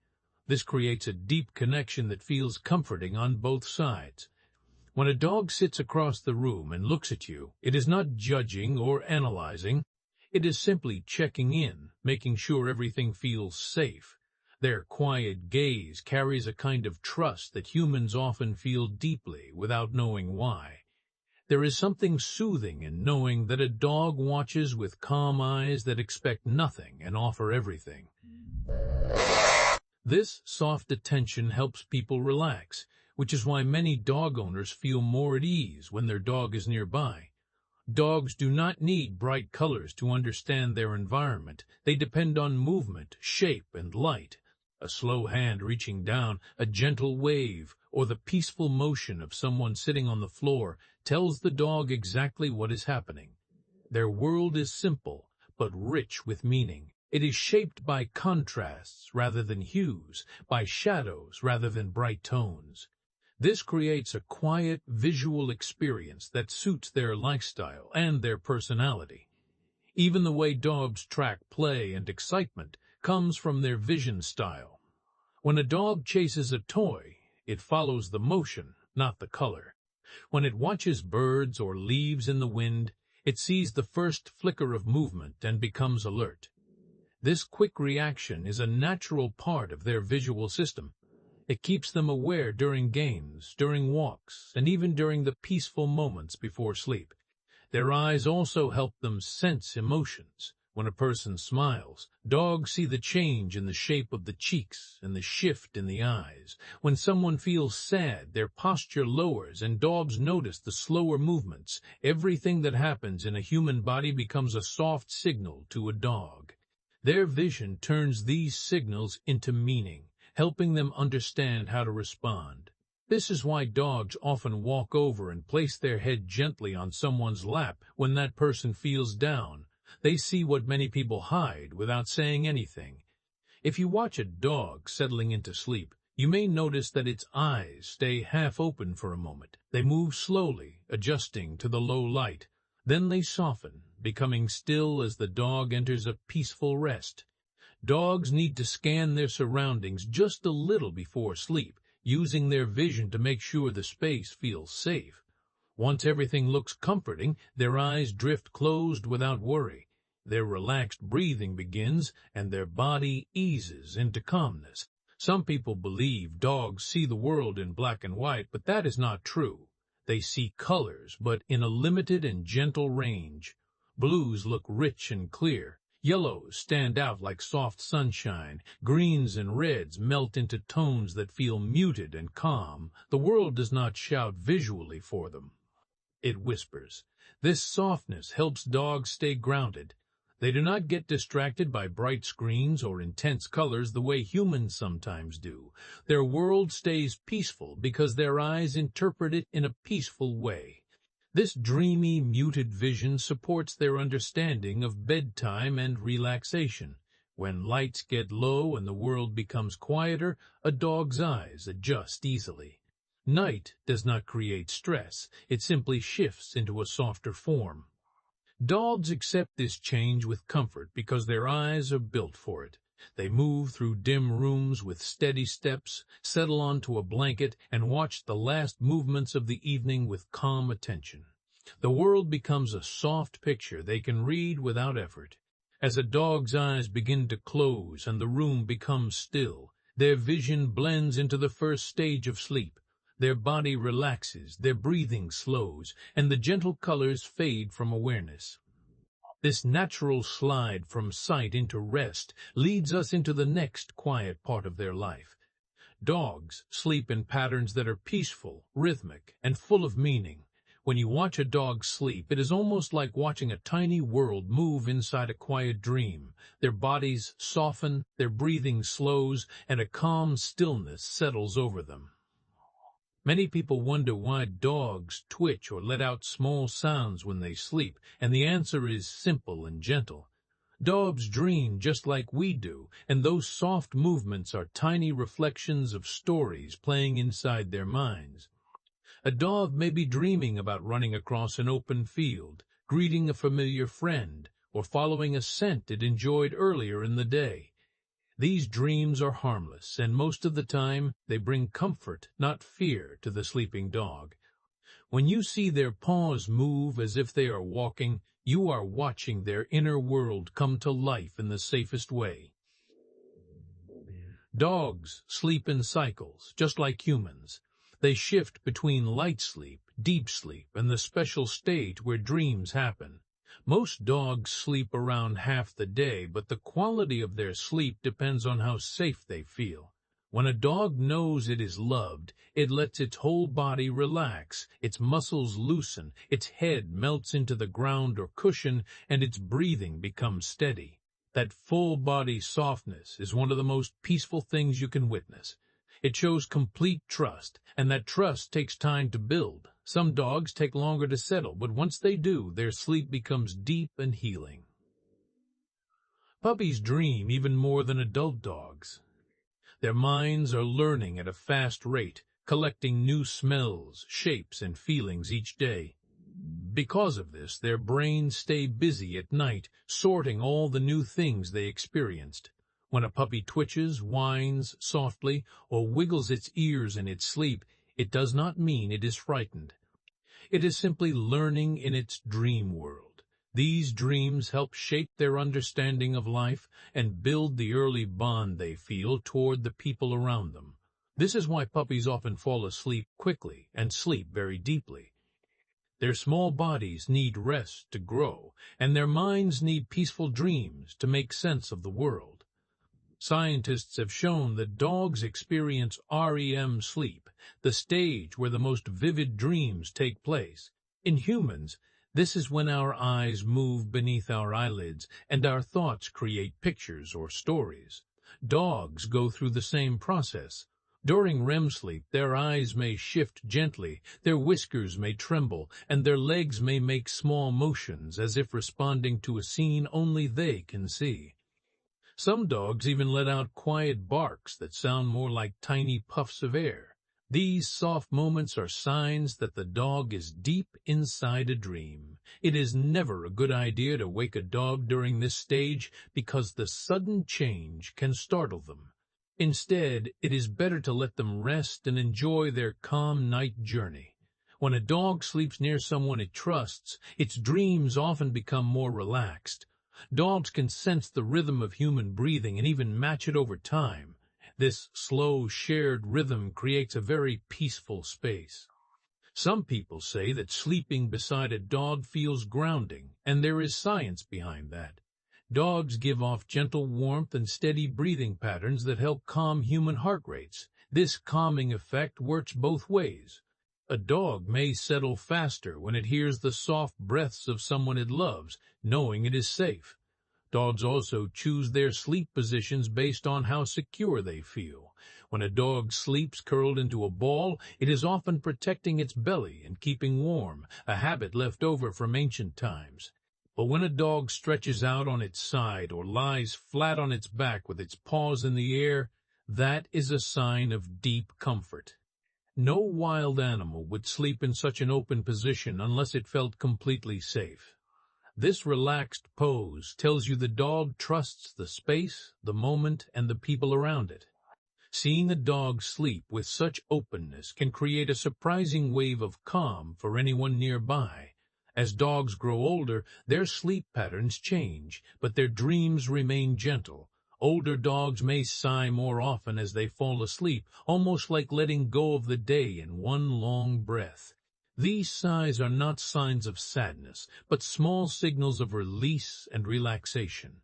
This creates a deep connection that feels comforting on both sides. When a dog sits across the room and looks at you, it is not judging or analyzing. It is simply checking in, making sure everything feels safe. Their quiet gaze carries a kind of trust that humans often feel deeply without knowing why. There is something soothing in knowing that a dog watches with calm eyes that expect nothing and offer everything. This soft attention helps people relax, which is why many dog owners feel more at ease when their dog is nearby. Dogs do not need bright colors to understand their environment. They depend on movement, shape, and light. A slow hand reaching down, a gentle wave, or the peaceful motion of someone sitting on the floor tells the dog exactly what is happening. Their world is simple, but rich with meaning. It is shaped by contrasts rather than hues, by shadows rather than bright tones. This creates a quiet, visual experience that suits their lifestyle and their personality. Even the way dogs track play and excitement comes from their vision style. When a dog chases a toy, it follows the motion, not the color. When it watches birds or leaves in the wind, it sees the first flicker of movement and becomes alert. This quick reaction is a natural part of their visual system. It keeps them aware during games, during walks, and even during the peaceful moments before sleep. Their eyes also help them sense emotions. When a person smiles, dogs see the change in the shape of the cheeks and the shift in the eyes. When someone feels sad, their posture lowers and dogs notice the slower movements. Everything that happens in a human body becomes a soft signal to a dog. Their vision turns these signals into meaning, helping them understand how to respond. This is why dogs often walk over and place their head gently on someone's lap when that person feels down. They see what many people hide without saying anything. If you watch a dog settling into sleep, you may notice that its eyes stay half open for a moment. They move slowly, adjusting to the low light. Then they soften, becoming still as the dog enters a peaceful rest. Dogs need to scan their surroundings just a little before sleep, using their vision to make sure the space feels safe. Once everything looks comforting, their eyes drift closed without worry. Their relaxed breathing begins, and their body eases into calmness. Some people believe dogs see the world in black and white, but that is not true. They see colors, but in a limited and gentle range. Blues look rich and clear. Yellows stand out like soft sunshine. Greens and reds melt into tones that feel muted and calm. The world does not shout visually for them. It whispers. This softness helps dogs stay grounded. They do not get distracted by bright screens or intense colors the way humans sometimes do. Their world stays peaceful because their eyes interpret it in a peaceful way. This dreamy, muted vision supports their understanding of bedtime and relaxation. When lights get low and the world becomes quieter, a dog's eyes adjust easily. Night does not create stress. It simply shifts into a softer form. Dogs accept this change with comfort because their eyes are built for it. They move through dim rooms with steady steps, settle onto a blanket, and watch the last movements of the evening with calm attention. The world becomes a soft picture they can read without effort. As a dog's eyes begin to close and the room becomes still, their vision blends into the first stage of sleep. Their body relaxes, their breathing slows, and the gentle colors fade from awareness. This natural slide from sight into rest leads us into the next quiet part of their life. Dogs sleep in patterns that are peaceful, rhythmic, and full of meaning. When you watch a dog sleep, it is almost like watching a tiny world move inside a quiet dream. Their bodies soften, their breathing slows, and a calm stillness settles over them. Many people wonder why dogs twitch or let out small sounds when they sleep, and the answer is simple and gentle. Dogs dream just like we do, and those soft movements are tiny reflections of stories playing inside their minds. A dog may be dreaming about running across an open field, greeting a familiar friend, or following a scent it enjoyed earlier in the day. These dreams are harmless, and most of the time they bring comfort, not fear, to the sleeping dog. When you see their paws move as if they are walking, you are watching their inner world come to life in the safest way. Dogs sleep in cycles, just like humans. They shift between light sleep, deep sleep, and the special state where dreams happen. Most dogs sleep around half the day, but the quality of their sleep depends on how safe they feel. When a dog knows it is loved, it lets its whole body relax, its muscles loosen, its head melts into the ground or cushion, and its breathing becomes steady. That full-body softness is one of the most peaceful things you can witness. It shows complete trust, and that trust takes time to build. Some dogs take longer to settle, but once they do, their sleep becomes deep and healing. Puppies dream even more than adult dogs. Their minds are learning at a fast rate, collecting new smells, shapes, and feelings each day. Because of this, their brains stay busy at night, sorting all the new things they experienced. When a puppy twitches, whines softly, or wiggles its ears in its sleep, it does not mean it is frightened. It is simply learning in its dream world. These dreams help shape their understanding of life and build the early bond they feel toward the people around them. This is why puppies often fall asleep quickly and sleep very deeply. Their small bodies need rest to grow, and their minds need peaceful dreams to make sense of the world. Scientists have shown that dogs experience REM sleep, the stage where the most vivid dreams take place. In humans, this is when our eyes move beneath our eyelids and our thoughts create pictures or stories. Dogs go through the same process. During REM sleep, their eyes may shift gently, their whiskers may tremble, and their legs may make small motions as if responding to a scene only they can see. Some dogs even let out quiet barks that sound more like tiny puffs of air. These soft moments are signs that the dog is deep inside a dream. It is never a good idea to wake a dog during this stage because the sudden change can startle them. Instead, it is better to let them rest and enjoy their calm night journey. When a dog sleeps near someone it trusts, its dreams often become more relaxed. Dogs can sense the rhythm of human breathing and even match it over time. This slow, shared rhythm creates a very peaceful space. Some people say that sleeping beside a dog feels grounding, and there is science behind that. Dogs give off gentle warmth and steady breathing patterns that help calm human heart rates. This calming effect works both ways. A dog may settle faster when it hears the soft breaths of someone it loves, knowing it is safe. Dogs also choose their sleep positions based on how secure they feel. When a dog sleeps curled into a ball, it is often protecting its belly and keeping warm, a habit left over from ancient times. But when a dog stretches out on its side or lies flat on its back with its paws in the air, that is a sign of deep comfort. No wild animal would sleep in such an open position unless it felt completely safe. This relaxed pose tells you the dog trusts the space, the moment, and the people around it. Seeing a dog sleep with such openness can create a surprising wave of calm for anyone nearby. As dogs grow older, their sleep patterns change, but their dreams remain gentle. Older dogs may sigh more often as they fall asleep, almost like letting go of the day in one long breath. These sighs are not signs of sadness, but small signals of release and relaxation.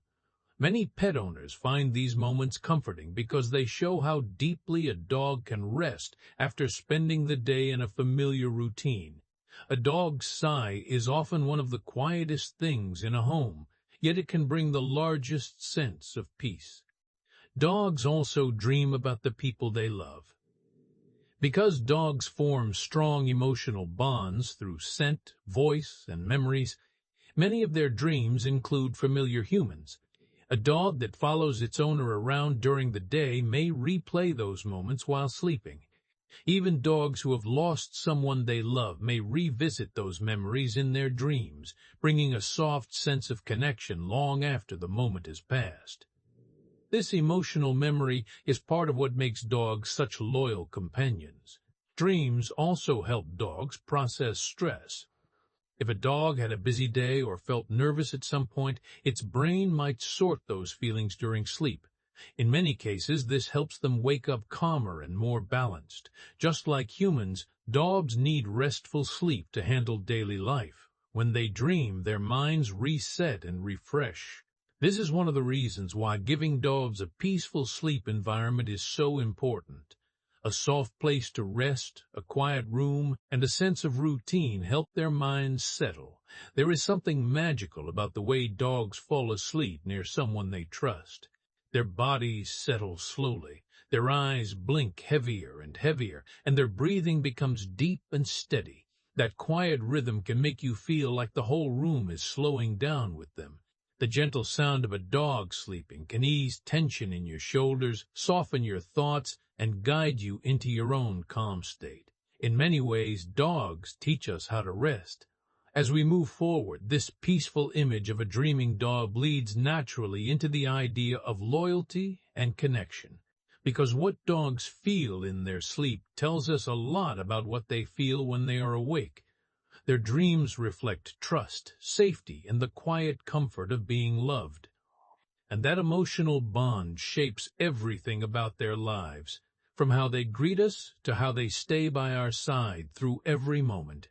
Many pet owners find these moments comforting because they show how deeply a dog can rest after spending the day in a familiar routine. A dog's sigh is often one of the quietest things in a home, yet it can bring the largest sense of peace. Dogs also dream about the people they love. Because dogs form strong emotional bonds through scent, voice, and memories, many of their dreams include familiar humans. A dog that follows its owner around during the day may replay those moments while sleeping. Even dogs who have lost someone they love may revisit those memories in their dreams, bringing a soft sense of connection long after the moment has passed. This emotional memory is part of what makes dogs such loyal companions. Dreams also help dogs process stress. If a dog had a busy day or felt nervous at some point, its brain might sort those feelings during sleep. In many cases, this helps them wake up calmer and more balanced. Just like humans, dogs need restful sleep to handle daily life. When they dream, their minds reset and refresh. This is one of the reasons why giving dogs a peaceful sleep environment is so important. A soft place to rest, a quiet room, and a sense of routine help their minds settle. There is something magical about the way dogs fall asleep near someone they trust. Their bodies settle slowly, their eyes blink heavier and heavier, and their breathing becomes deep and steady. That quiet rhythm can make you feel like the whole room is slowing down with them. The gentle sound of a dog sleeping can ease tension in your shoulders, soften your thoughts, and guide you into your own calm state. In many ways, dogs teach us how to rest. As we move forward, this peaceful image of a dreaming dog leads naturally into the idea of loyalty and connection, because what dogs feel in their sleep tells us a lot about what they feel when they are awake. Their dreams reflect trust, safety, and the quiet comfort of being loved. And that emotional bond shapes everything about their lives, from how they greet us to how they stay by our side through every moment.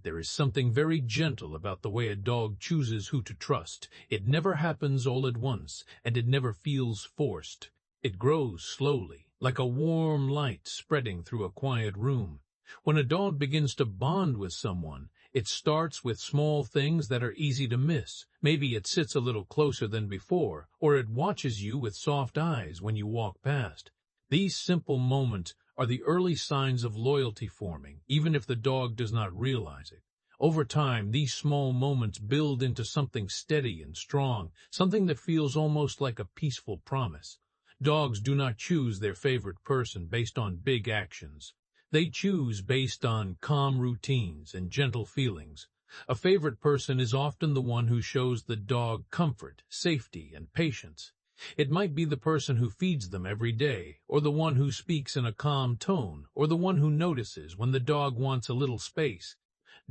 There is something very gentle about the way a dog chooses who to trust. It never happens all at once, and it never feels forced. It grows slowly, like a warm light spreading through a quiet room. When a dog begins to bond with someone, it starts with small things that are easy to miss. Maybe it sits a little closer than before, or it watches you with soft eyes when you walk past. These simple moments are the early signs of loyalty forming, even if the dog does not realize it. Over time, these small moments build into something steady and strong, something that feels almost like a peaceful promise. Dogs do not choose their favorite person based on big actions. They choose based on calm routines and gentle feelings. A favorite person is often the one who shows the dog comfort, safety, and patience. It might be the person who feeds them every day, or the one who speaks in a calm tone, or the one who notices when the dog wants a little space.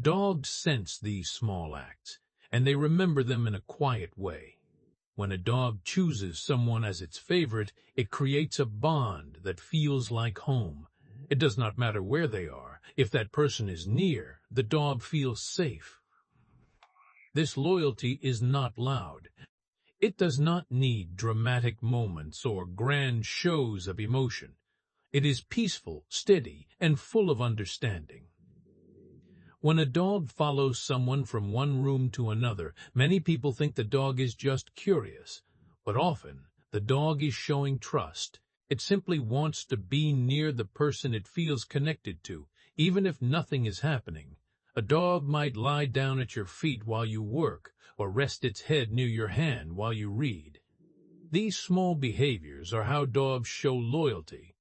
Dogs sense these small acts, and they remember them in a quiet way. When a dog chooses someone as its favorite, it creates a bond that feels like home. It does not matter where they are. If that person is near, the dog feels safe. This loyalty is not loud. It does not need dramatic moments or grand shows of emotion. It is peaceful, steady, and full of understanding. When a dog follows someone from one room to another, many people think the dog is just curious. But often, the dog is showing trust. It simply wants to be near the person it feels connected to, even if nothing is happening. A dog might lie down at your feet while you work, or rest its head near your hand while you read. These small behaviors are how dogs show loyalty.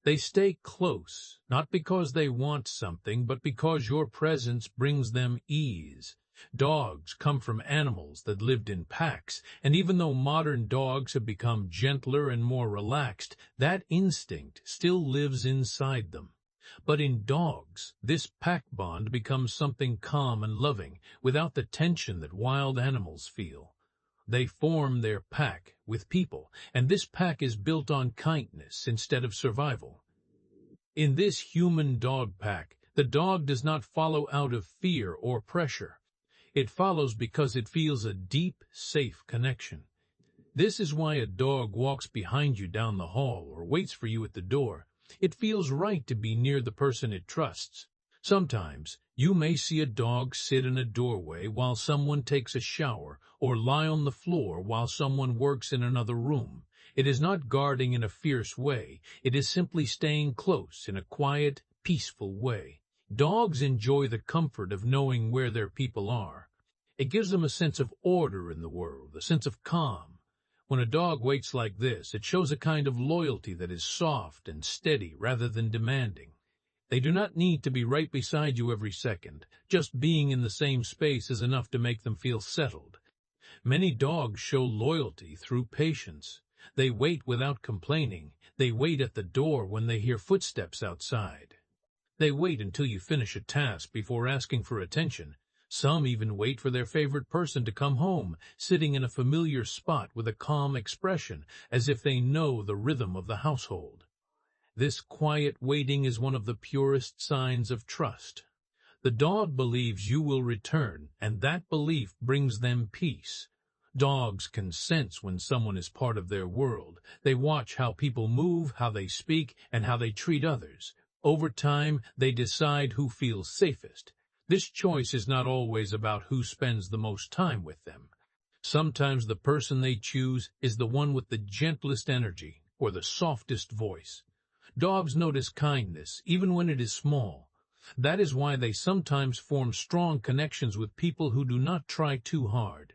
They stay close, not because they want something, but because your presence brings them ease. Dogs come from animals that lived in packs, and even though modern dogs have become gentler and more relaxed, that instinct still lives inside them. But in dogs, this pack bond becomes something calm and loving, without the tension that wild animals feel. They form their pack with people, and this pack is built on kindness instead of survival. In this human dog pack, the dog does not follow out of fear or pressure. It follows because it feels a deep, safe connection. This is why a dog walks behind you down the hall or waits for you at the door. It feels right to be near the person it trusts. Sometimes, you may see a dog sit in a doorway while someone takes a shower, or lie on the floor while someone works in another room. It is not guarding in a fierce way. It is simply staying close in a quiet, peaceful way. Dogs enjoy the comfort of knowing where their people are. It gives them a sense of order in the world, a sense of calm. When a dog waits like this, it shows a kind of loyalty that is soft and steady rather than demanding. They do not need to be right beside you every second. Just being in the same space is enough to make them feel settled. Many dogs show loyalty through patience. They wait without complaining. They wait at the door when they hear footsteps outside. They wait until you finish a task before asking for attention. Some even wait for their favorite person to come home, sitting in a familiar spot with a calm expression, as if they know the rhythm of the household. This quiet waiting is one of the purest signs of trust. The dog believes you will return, and that belief brings them peace. Dogs can sense when someone is part of their world. They watch how people move, how they speak, and how they treat others. Over time, they decide who feels safest. This choice is not always about who spends the most time with them. Sometimes the person they choose is the one with the gentlest energy or the softest voice. Dogs notice kindness, even when it is small. That is why they sometimes form strong connections with people who do not try too hard.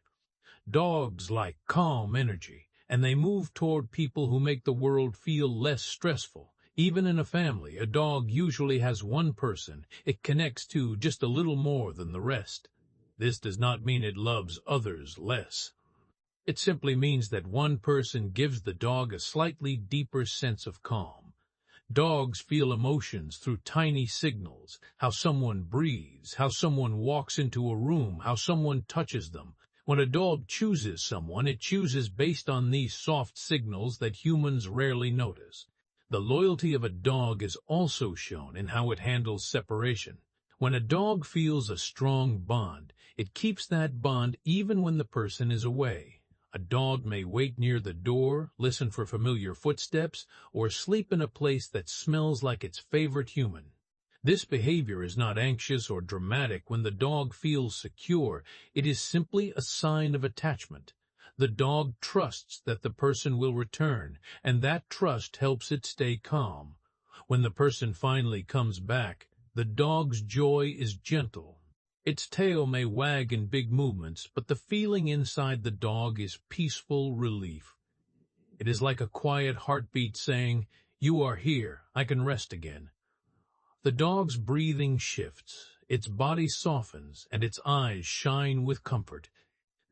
Dogs like calm energy, and they move toward people who make the world feel less stressful. Even in a family, a dog usually has one person it connects to just a little more than the rest. This does not mean it loves others less. It simply means that one person gives the dog a slightly deeper sense of calm. Dogs feel emotions through tiny signals: how someone breathes, how someone walks into a room, how someone touches them. When a dog chooses someone, it chooses based on these soft signals that humans rarely notice. The loyalty of a dog is also shown in how it handles separation. When a dog feels a strong bond, it keeps that bond even when the person is away. A dog may wait near the door, listen for familiar footsteps, or sleep in a place that smells like its favorite human. This behavior is not anxious or dramatic. When the dog feels secure, it is simply a sign of attachment. The dog trusts that the person will return, and that trust helps it stay calm. When the person finally comes back, the dog's joy is gentle. Its tail may wag in big movements, but the feeling inside the dog is peaceful relief. It is like a quiet heartbeat saying, "You are here, I can rest again." The dog's breathing shifts, its body softens, and its eyes shine with comfort.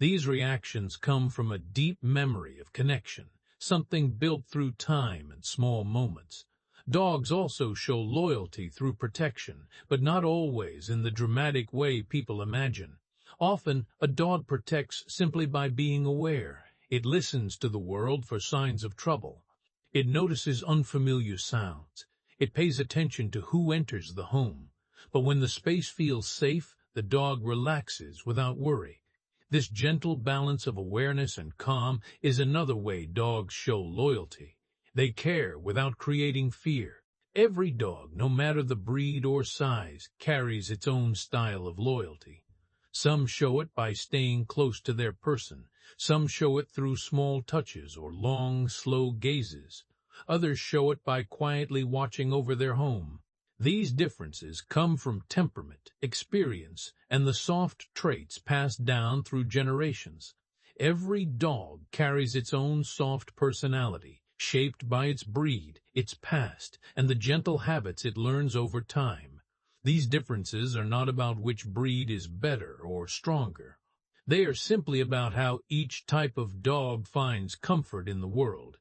These reactions come from a deep memory of connection, something built through time and small moments. Dogs also show loyalty through protection, but not always in the dramatic way people imagine. Often, a dog protects simply by being aware. It listens to the world for signs of trouble. It notices unfamiliar sounds. It pays attention to who enters the home. But when the space feels safe, the dog relaxes without worry. This gentle balance of awareness and calm is another way dogs show loyalty. They care without creating fear. Every dog, no matter the breed or size, carries its own style of loyalty. Some show it by staying close to their person. Some show it through small touches or long, slow gazes. Others show it by quietly watching over their home. These differences come from temperament, experience, and the soft traits passed down through generations. Every dog carries its own soft personality, shaped by its breed, its past, and the gentle habits it learns over time. These differences are not about which breed is better or stronger. They are simply about how each type of dog finds comfort in the world.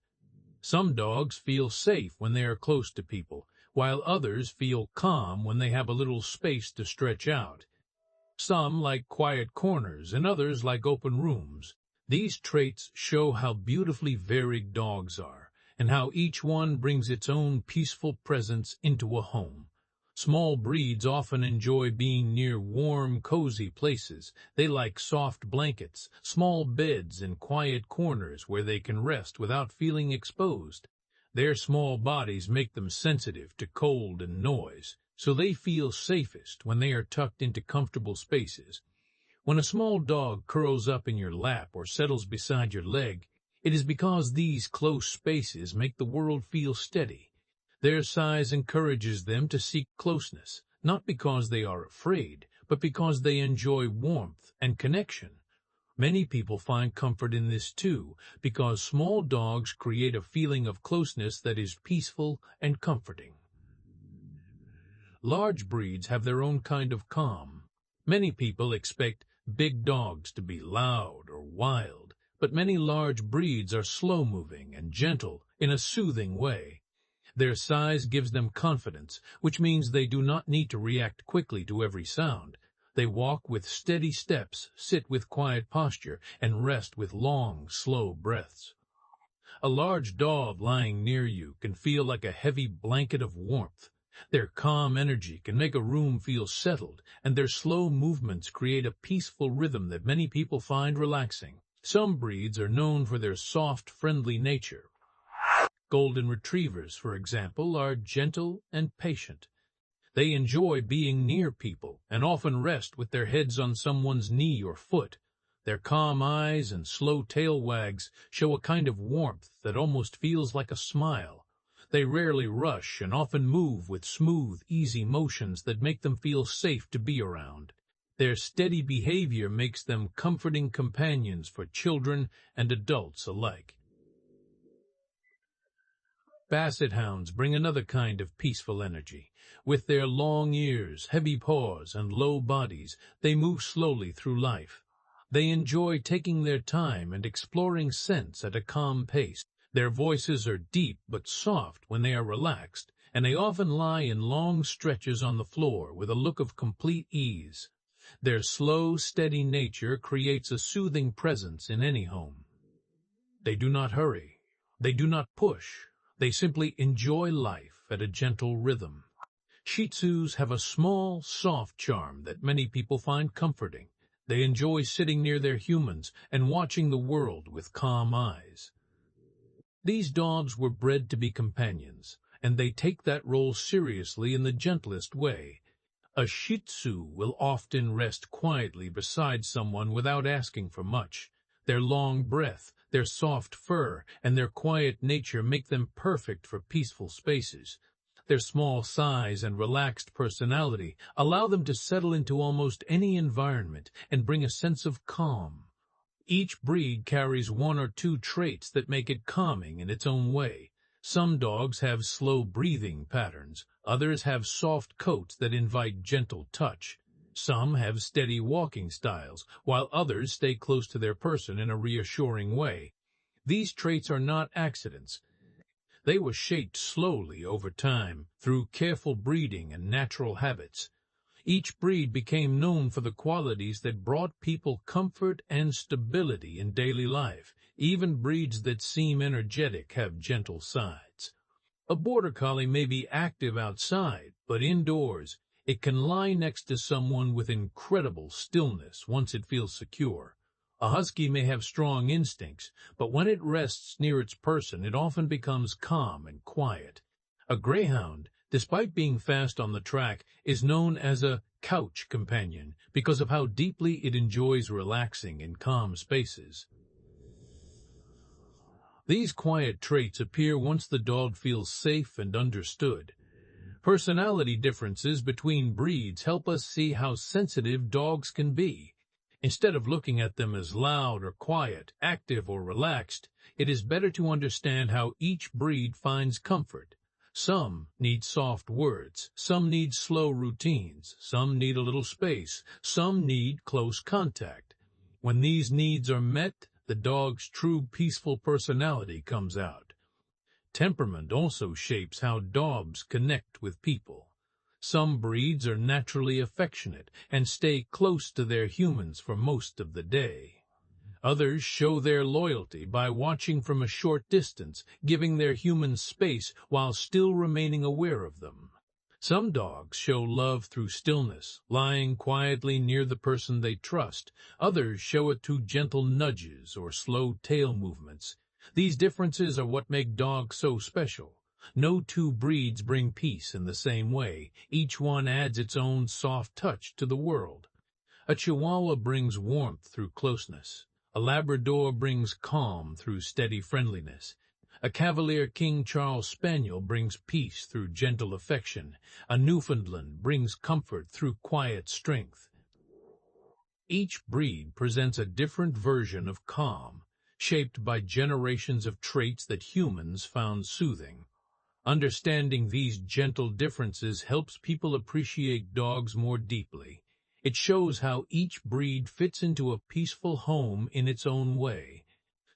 Some dogs feel safe when they are close to people, while others feel calm when they have a little space to stretch out. Some like quiet corners and others like open rooms. These traits show how beautifully varied dogs are, and how each one brings its own peaceful presence into a home. Small breeds often enjoy being near warm, cozy places. They like soft blankets, small beds, and quiet corners where they can rest without feeling exposed. Their small bodies make them sensitive to cold and noise, so they feel safest when they are tucked into comfortable spaces. When a small dog curls up in your lap or settles beside your leg, it is because these close spaces make the world feel steady. Their size encourages them to seek closeness, not because they are afraid, but because they enjoy warmth and connection. Many people find comfort in this too, because small dogs create a feeling of closeness that is peaceful and comforting. Large breeds have their own kind of calm. Many people expect big dogs to be loud or wild, but many large breeds are slow-moving and gentle in a soothing way. Their size gives them confidence, which means they do not need to react quickly to every sound. They walk with steady steps, sit with quiet posture, and rest with long, slow breaths. A large dog lying near you can feel like a heavy blanket of warmth. Their calm energy can make a room feel settled, and their slow movements create a peaceful rhythm that many people find relaxing. Some breeds are known for their soft, friendly nature. Golden retrievers, for example, are gentle and patient. They enjoy being near people and often rest with their heads on someone's knee or foot. Their calm eyes and slow tail wags show a kind of warmth that almost feels like a smile. They rarely rush and often move with smooth, easy motions that make them feel safe to be around. Their steady behavior makes them comforting companions for children and adults alike. Basset hounds bring another kind of peaceful energy. With their long ears, heavy paws, and low bodies, they move slowly through life. They enjoy taking their time and exploring scents at a calm pace. Their voices are deep but soft when they are relaxed, and they often lie in long stretches on the floor with a look of complete ease. Their slow, steady nature creates a soothing presence in any home. They do not hurry. They do not push. They simply enjoy life at a gentle rhythm. Shih Tzus have a small, soft charm that many people find comforting. They enjoy sitting near their humans and watching the world with calm eyes. These dogs were bred to be companions, and they take that role seriously in the gentlest way. A Shih Tzu will often rest quietly beside someone without asking for much. Their long breath, their soft fur, and their quiet nature make them perfect for peaceful spaces. Their small size and relaxed personality allow them to settle into almost any environment and bring a sense of calm. Each breed carries one or two traits that make it calming in its own way. Some dogs have slow breathing patterns, others have soft coats that invite gentle touch. Some have steady walking styles, while others stay close to their person in a reassuring way. These traits are not accidents. They were shaped slowly over time, through careful breeding and natural habits. Each breed became known for the qualities that brought people comfort and stability in daily life. Even breeds that seem energetic have gentle sides. A border collie may be active outside, but indoors, it can lie next to someone with incredible stillness once it feels secure. A husky may have strong instincts, but when it rests near its person, it often becomes calm and quiet. A greyhound, despite being fast on the track, is known as a couch companion because of how deeply it enjoys relaxing in calm spaces. These quiet traits appear once the dog feels safe and understood. Personality differences between breeds help us see how sensitive dogs can be. Instead of looking at them as loud or quiet, active or relaxed, it is better to understand how each breed finds comfort. Some need soft words, some need slow routines, some need a little space, some need close contact. When these needs are met, the dog's true peaceful personality comes out. Temperament also shapes how dogs connect with people. Some breeds are naturally affectionate and stay close to their humans for most of the day. Others show their loyalty by watching from a short distance, giving their humans space while still remaining aware of them. Some dogs show love through stillness, lying quietly near the person they trust. Others show it through gentle nudges or slow tail movements. These differences are what make dogs so special. No two breeds bring peace in the same way. Each one adds its own soft touch to the world. A Chihuahua brings warmth through closeness. A Labrador brings calm through steady friendliness. A Cavalier King Charles Spaniel brings peace through gentle affection. A Newfoundland brings comfort through quiet strength. Each breed presents a different version of calm, shaped by generations of traits that humans found soothing. Understanding these gentle differences helps people appreciate dogs more deeply. It shows how each breed fits into a peaceful home in its own way.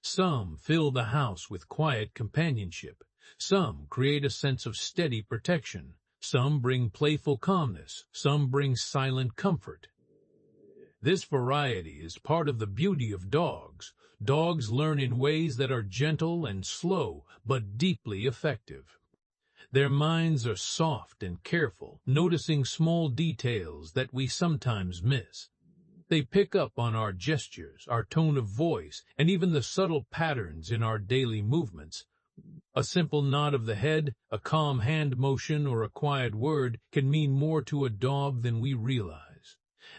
Some fill the house with quiet companionship. Some create a sense of steady protection. Some bring playful calmness. Some bring silent comfort. This variety is part of the beauty of dogs. Dogs learn in ways that are gentle and slow, but deeply effective. Their minds are soft and careful, noticing small details that we sometimes miss. They pick up on our gestures, our tone of voice, and even the subtle patterns in our daily movements. A simple nod of the head, a calm hand motion, or a quiet word can mean more to a dog than we realize.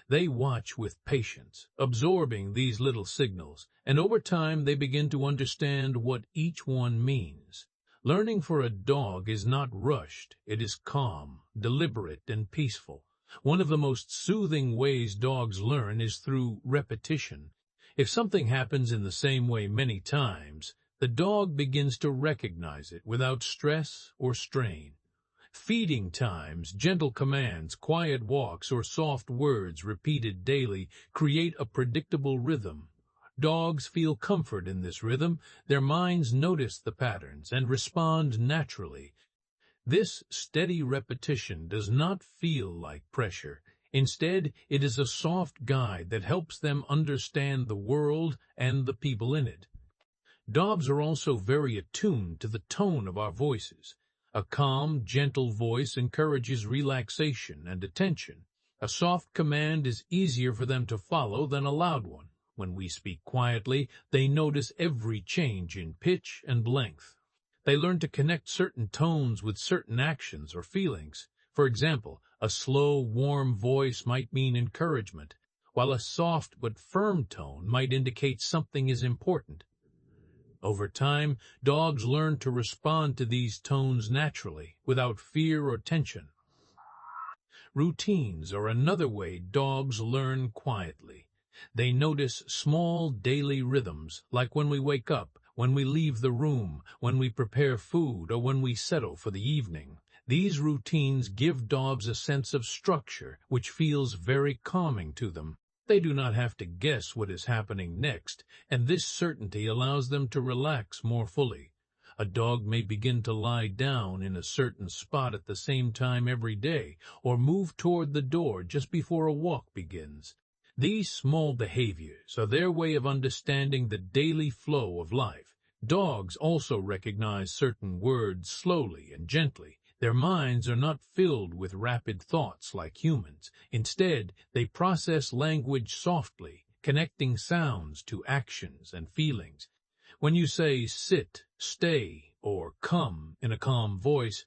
They watch with patience, absorbing these little signals, and over time they begin to understand what each one means. Learning for a dog is not rushed, it is calm, deliberate, and peaceful. One of the most soothing ways dogs learn is through repetition. If something happens in the same way many times, the dog begins to recognize it without stress or strain. Feeding times, gentle commands, quiet walks, or soft words repeated daily create a predictable rhythm. Dogs feel comfort in this rhythm. Their minds notice the patterns and respond naturally. This steady repetition does not feel like pressure. Instead, it is a soft guide that helps them understand the world and the people in it. Dogs are also very attuned to the tone of our voices. A calm, gentle voice encourages relaxation and attention. A soft command is easier for them to follow than a loud one. When we speak quietly, they notice every change in pitch and length. They learn to connect certain tones with certain actions or feelings. For example, a slow, warm voice might mean encouragement, while a soft but firm tone might indicate something is important. Over time, dogs learn to respond to these tones naturally, without fear or tension. Routines are another way dogs learn quietly. They notice small daily rhythms, like when we wake up, when we leave the room, when we prepare food, or when we settle for the evening. These routines give dogs a sense of structure, which feels very calming to them. They do not have to guess what is happening next, and this certainty allows them to relax more fully. A dog may begin to lie down in a certain spot at the same time every day, or move toward the door just before a walk begins. These small behaviors are their way of understanding the daily flow of life. Dogs also recognize certain words slowly and gently. Their minds are not filled with rapid thoughts like humans. Instead, they process language softly, connecting sounds to actions and feelings. When you say sit, stay, or come in a calm voice,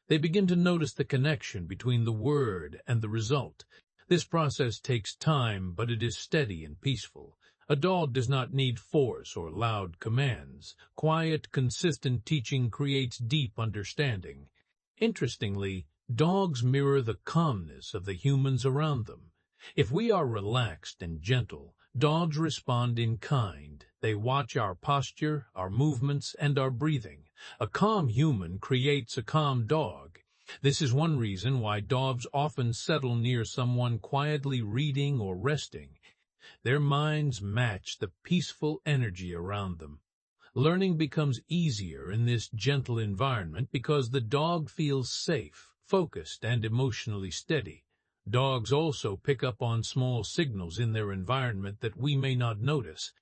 they begin to notice the connection between the word and the result. This process takes time, but it is steady and peaceful. A dog does not need force or loud commands. Quiet, consistent teaching creates deep understanding. Interestingly, dogs mirror the calmness of the humans around them. If we are relaxed and gentle, dogs respond in kind. They watch our posture, our movements, and our breathing. A calm human creates a calm dog. This is one reason why dogs often settle near someone quietly reading or resting. Their minds match the peaceful energy around them. Learning becomes easier in this gentle environment because the dog feels safe, focused, and emotionally steady. Dogs also pick up on small signals in their environment that we may not notice.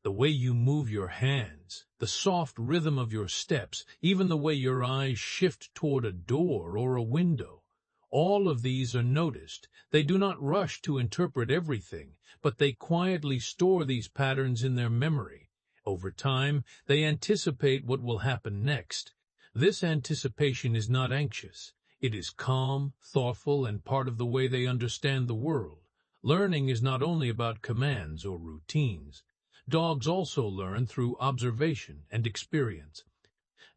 The way you move your hands, the soft rhythm of your steps, even the way your eyes shift toward a door or a window. All of these are noticed. They do not rush to interpret everything, but they quietly store these patterns in their memory. Over time, they anticipate what will happen next. This anticipation is not anxious. It is calm, thoughtful, and part of the way they understand the world. Learning is not only about commands or routines. Dogs also learn through observation and experience.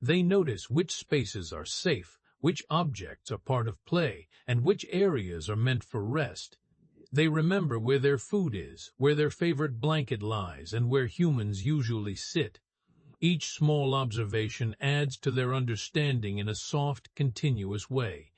They notice which spaces are safe, which objects are part of play, and which areas are meant for rest. They remember where their food is, where their favorite blanket lies, and where humans usually sit. Each small observation adds to their understanding in a soft, continuous way.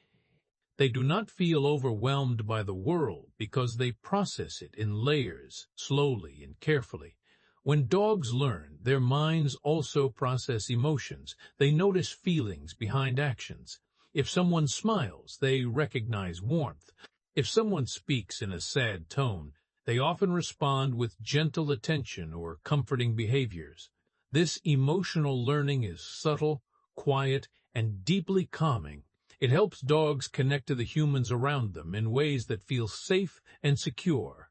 They do not feel overwhelmed by the world because they process it in layers, slowly and carefully. When dogs learn, their minds also process emotions. They notice feelings behind actions. If someone smiles, they recognize warmth. If someone speaks in a sad tone, they often respond with gentle attention or comforting behaviors. This emotional learning is subtle, quiet, and deeply calming. It helps dogs connect to the humans around them in ways that feel safe and secure.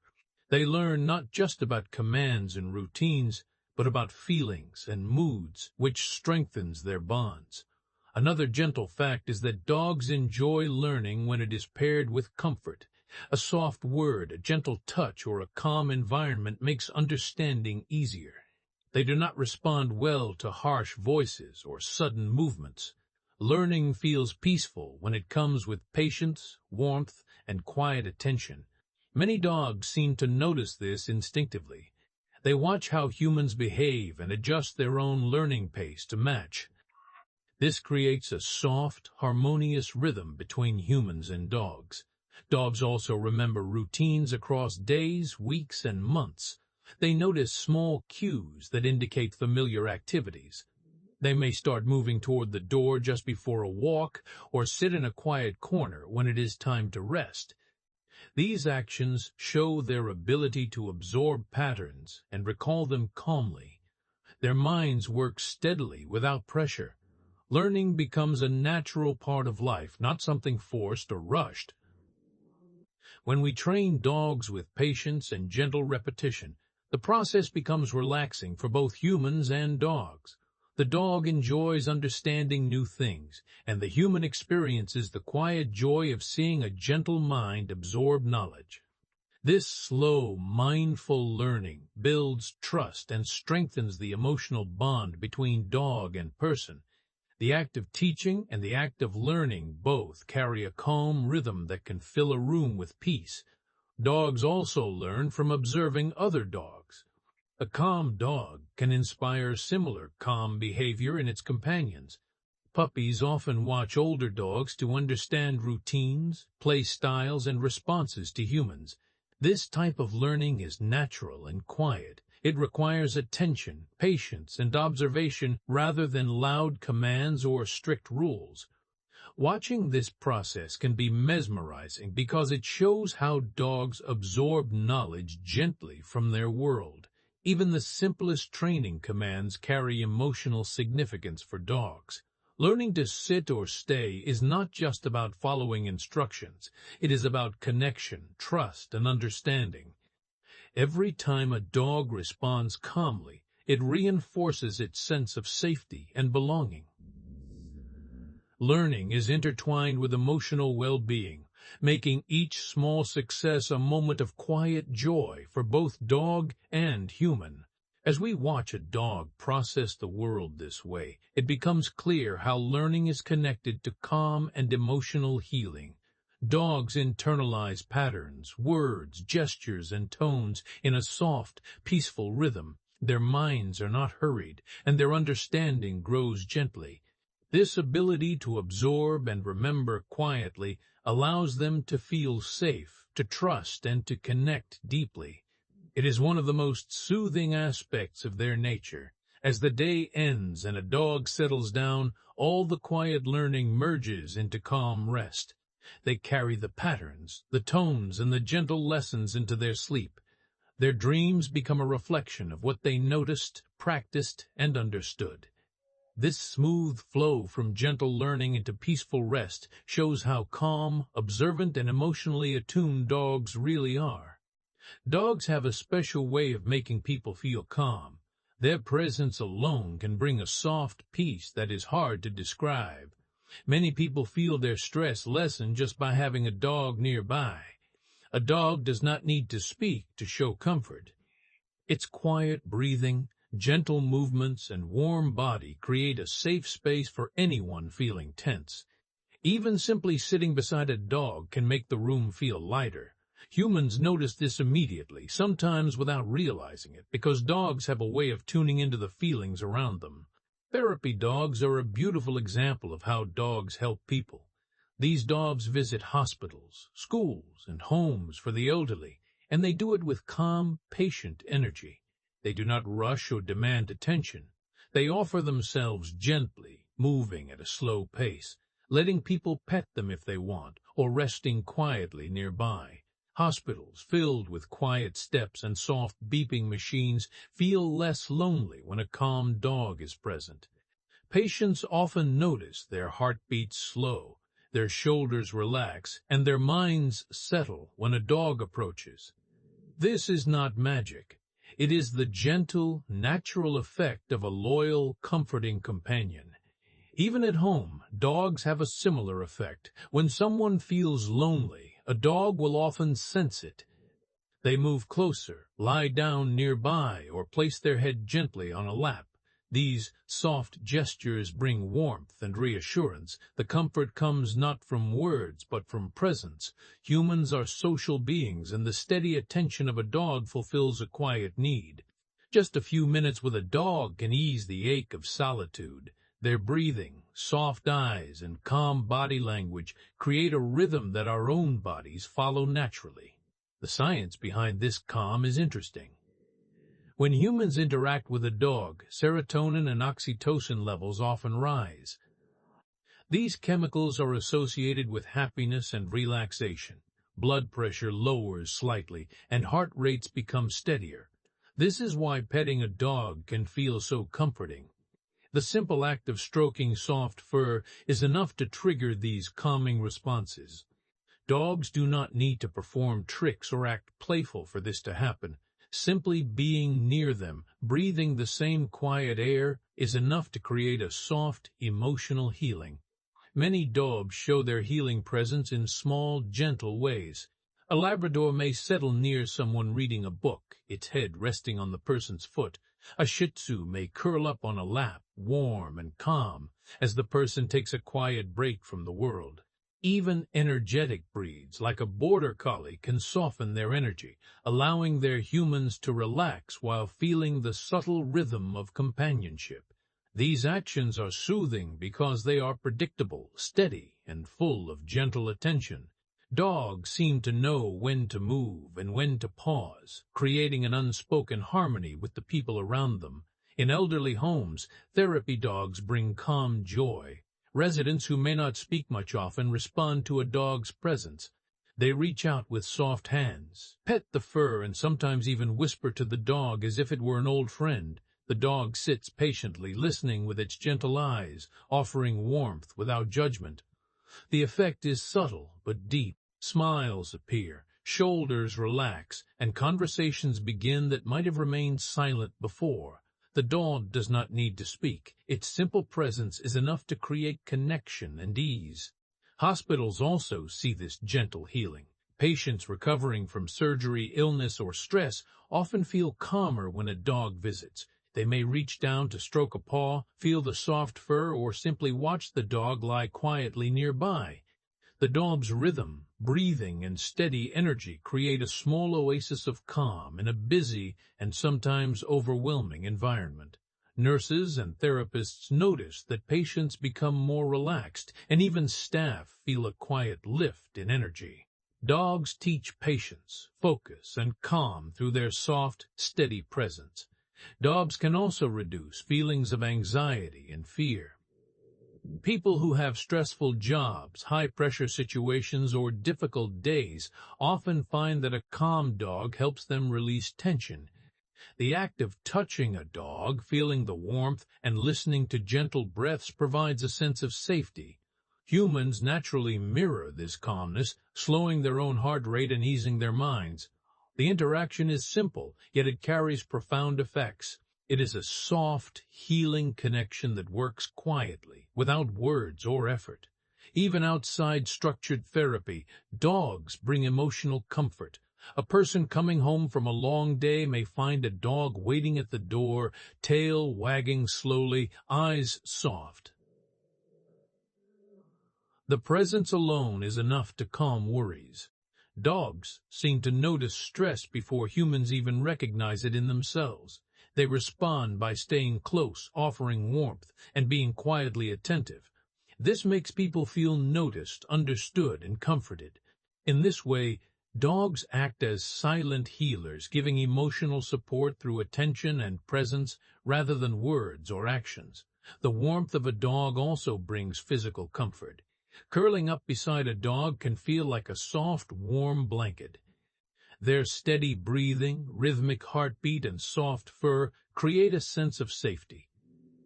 They learn not just about commands and routines, but about feelings and moods, which strengthens their bonds. Another gentle fact is that dogs enjoy learning when it is paired with comfort. A soft word, a gentle touch, or a calm environment makes understanding easier. They do not respond well to harsh voices or sudden movements. Learning feels peaceful when it comes with patience, warmth, and quiet attention. Many dogs seem to notice this instinctively. They watch how humans behave and adjust their own learning pace to match. This creates a soft, harmonious rhythm between humans and dogs. Dogs also remember routines across days, weeks, and months. They notice small cues that indicate familiar activities. They may start moving toward the door just before a walk or sit in a quiet corner when it is time to rest. These actions show their ability to absorb patterns and recall them calmly. Their minds work steadily without pressure. Learning becomes a natural part of life, not something forced or rushed. When we train dogs with patience and gentle repetition, the process becomes relaxing for both humans and dogs. The dog enjoys understanding new things, and the human experiences the quiet joy of seeing a gentle mind absorb knowledge. This slow, mindful learning builds trust and strengthens the emotional bond between dog and person. The act of teaching and the act of learning both carry a calm rhythm that can fill a room with peace. Dogs also learn from observing other dogs. A calm dog can inspire similar calm behavior in its companions. Puppies often watch older dogs to understand routines, play styles, and responses to humans. This type of learning is natural and quiet. It requires attention, patience, and observation rather than loud commands or strict rules. Watching this process can be mesmerizing because it shows how dogs absorb knowledge gently from their world. Even the simplest training commands carry emotional significance for dogs. Learning to sit or stay is not just about following instructions. It is about connection, trust, and understanding. Every time a dog responds calmly, it reinforces its sense of safety and belonging. Learning is intertwined with emotional well-being, making each small success a moment of quiet joy for both dog and human. As we watch a dog process the world this way, it becomes clear how learning is connected to calm and emotional healing. Dogs internalize patterns, words, gestures, and tones in a soft, peaceful rhythm. Their minds are not hurried, and their understanding grows gently. This ability to absorb and remember quietly allows them to feel safe, to trust, and to connect deeply. It is one of the most soothing aspects of their nature. As the day ends and a dog settles down, all the quiet learning merges into calm rest. They carry the patterns, the tones, and the gentle lessons into their sleep. Their dreams become a reflection of what they noticed, practiced, and understood. This smooth flow from gentle learning into peaceful rest shows how calm, observant, and emotionally attuned dogs really are. Dogs have a special way of making people feel calm. Their presence alone can bring a soft peace that is hard to describe. Many people feel their stress lessen just by having a dog nearby. A dog does not need to speak to show comfort. Its quiet breathing, gentle movements, and warm body create a safe space for anyone feeling tense. Even simply sitting beside a dog can make the room feel lighter. Humans notice this immediately, sometimes without realizing it, because dogs have a way of tuning into the feelings around them. Therapy dogs are a beautiful example of how dogs help people. These dogs visit hospitals, schools, and homes for the elderly, and they do it with calm, patient energy. They do not rush or demand attention. They offer themselves gently, moving at a slow pace, letting people pet them if they want, or resting quietly nearby. Hospitals filled with quiet steps and soft beeping machines feel less lonely when a calm dog is present. Patients often notice their heartbeats slow, their shoulders relax, and their minds settle when a dog approaches. This is not magic. It is the gentle, natural effect of a loyal, comforting companion. Even at home, dogs have a similar effect. When someone feels lonely, a dog will often sense it. They move closer, lie down nearby, or place their head gently on a lap. These soft gestures bring warmth and reassurance. The comfort comes not from words, but from presence. Humans are social beings, and the steady attention of a dog fulfills a quiet need. Just a few minutes with a dog can ease the ache of solitude. Their breathing, soft eyes, and calm body language create a rhythm that our own bodies follow naturally. The science behind this calm is interesting. When humans interact with a dog, serotonin and oxytocin levels often rise. These chemicals are associated with happiness and relaxation. Blood pressure lowers slightly, and heart rates become steadier. This is why petting a dog can feel so comforting. The simple act of stroking soft fur is enough to trigger these calming responses. Dogs do not need to perform tricks or act playful for this to happen. Simply being near them, breathing the same quiet air, is enough to create a soft, emotional healing. Many dogs show their healing presence in small, gentle ways. A Labrador may settle near someone reading a book, its head resting on the person's foot. A Shih Tzu may curl up on a lap, warm and calm, as the person takes a quiet break from the world. Even energetic breeds, like a Border Collie, can soften their energy, allowing their humans to relax while feeling the subtle rhythm of companionship. These actions are soothing because they are predictable, steady, and full of gentle attention. Dogs seem to know when to move and when to pause, creating an unspoken harmony with the people around them. In elderly homes, therapy dogs bring calm joy. Residents who may not speak much often respond to a dog's presence. They reach out with soft hands, pet the fur, and sometimes even whisper to the dog as if it were an old friend. The dog sits patiently, listening with its gentle eyes, offering warmth without judgment. The effect is subtle but deep. Smiles appear, shoulders relax, and conversations begin that might have remained silent before. The dog does not need to speak. Its simple presence is enough to create connection and ease. Hospitals also see this gentle healing. Patients recovering from surgery, illness, or stress often feel calmer when a dog visits. They may reach down to stroke a paw, feel the soft fur, or simply watch the dog lie quietly nearby. The dog's rhythm, breathing and steady energy create a small oasis of calm in a busy and sometimes overwhelming environment. Nurses and therapists notice that patients become more relaxed, and even staff feel a quiet lift in energy. Dogs teach patience, focus, and calm through their soft, steady presence. Dogs can also reduce feelings of anxiety and fear. People who have stressful jobs, high-pressure situations, or difficult days often find that a calm dog helps them release tension. The act of touching a dog, feeling the warmth, and listening to gentle breaths provides a sense of safety. Humans naturally mirror this calmness, slowing their own heart rate and easing their minds. The interaction is simple, yet it carries profound effects. It is a soft, healing connection that works quietly, without words or effort. Even outside structured therapy, dogs bring emotional comfort. A person coming home from a long day may find a dog waiting at the door, tail wagging slowly, eyes soft. The presence alone is enough to calm worries. Dogs seem to notice stress before humans even recognize it in themselves. They respond by staying close, offering warmth, and being quietly attentive. This makes people feel noticed, understood, and comforted. In this way, dogs act as silent healers, giving emotional support through attention and presence rather than words or actions. The warmth of a dog also brings physical comfort. Curling up beside a dog can feel like a soft, warm blanket. Their steady breathing, rhythmic heartbeat, and soft fur create a sense of safety.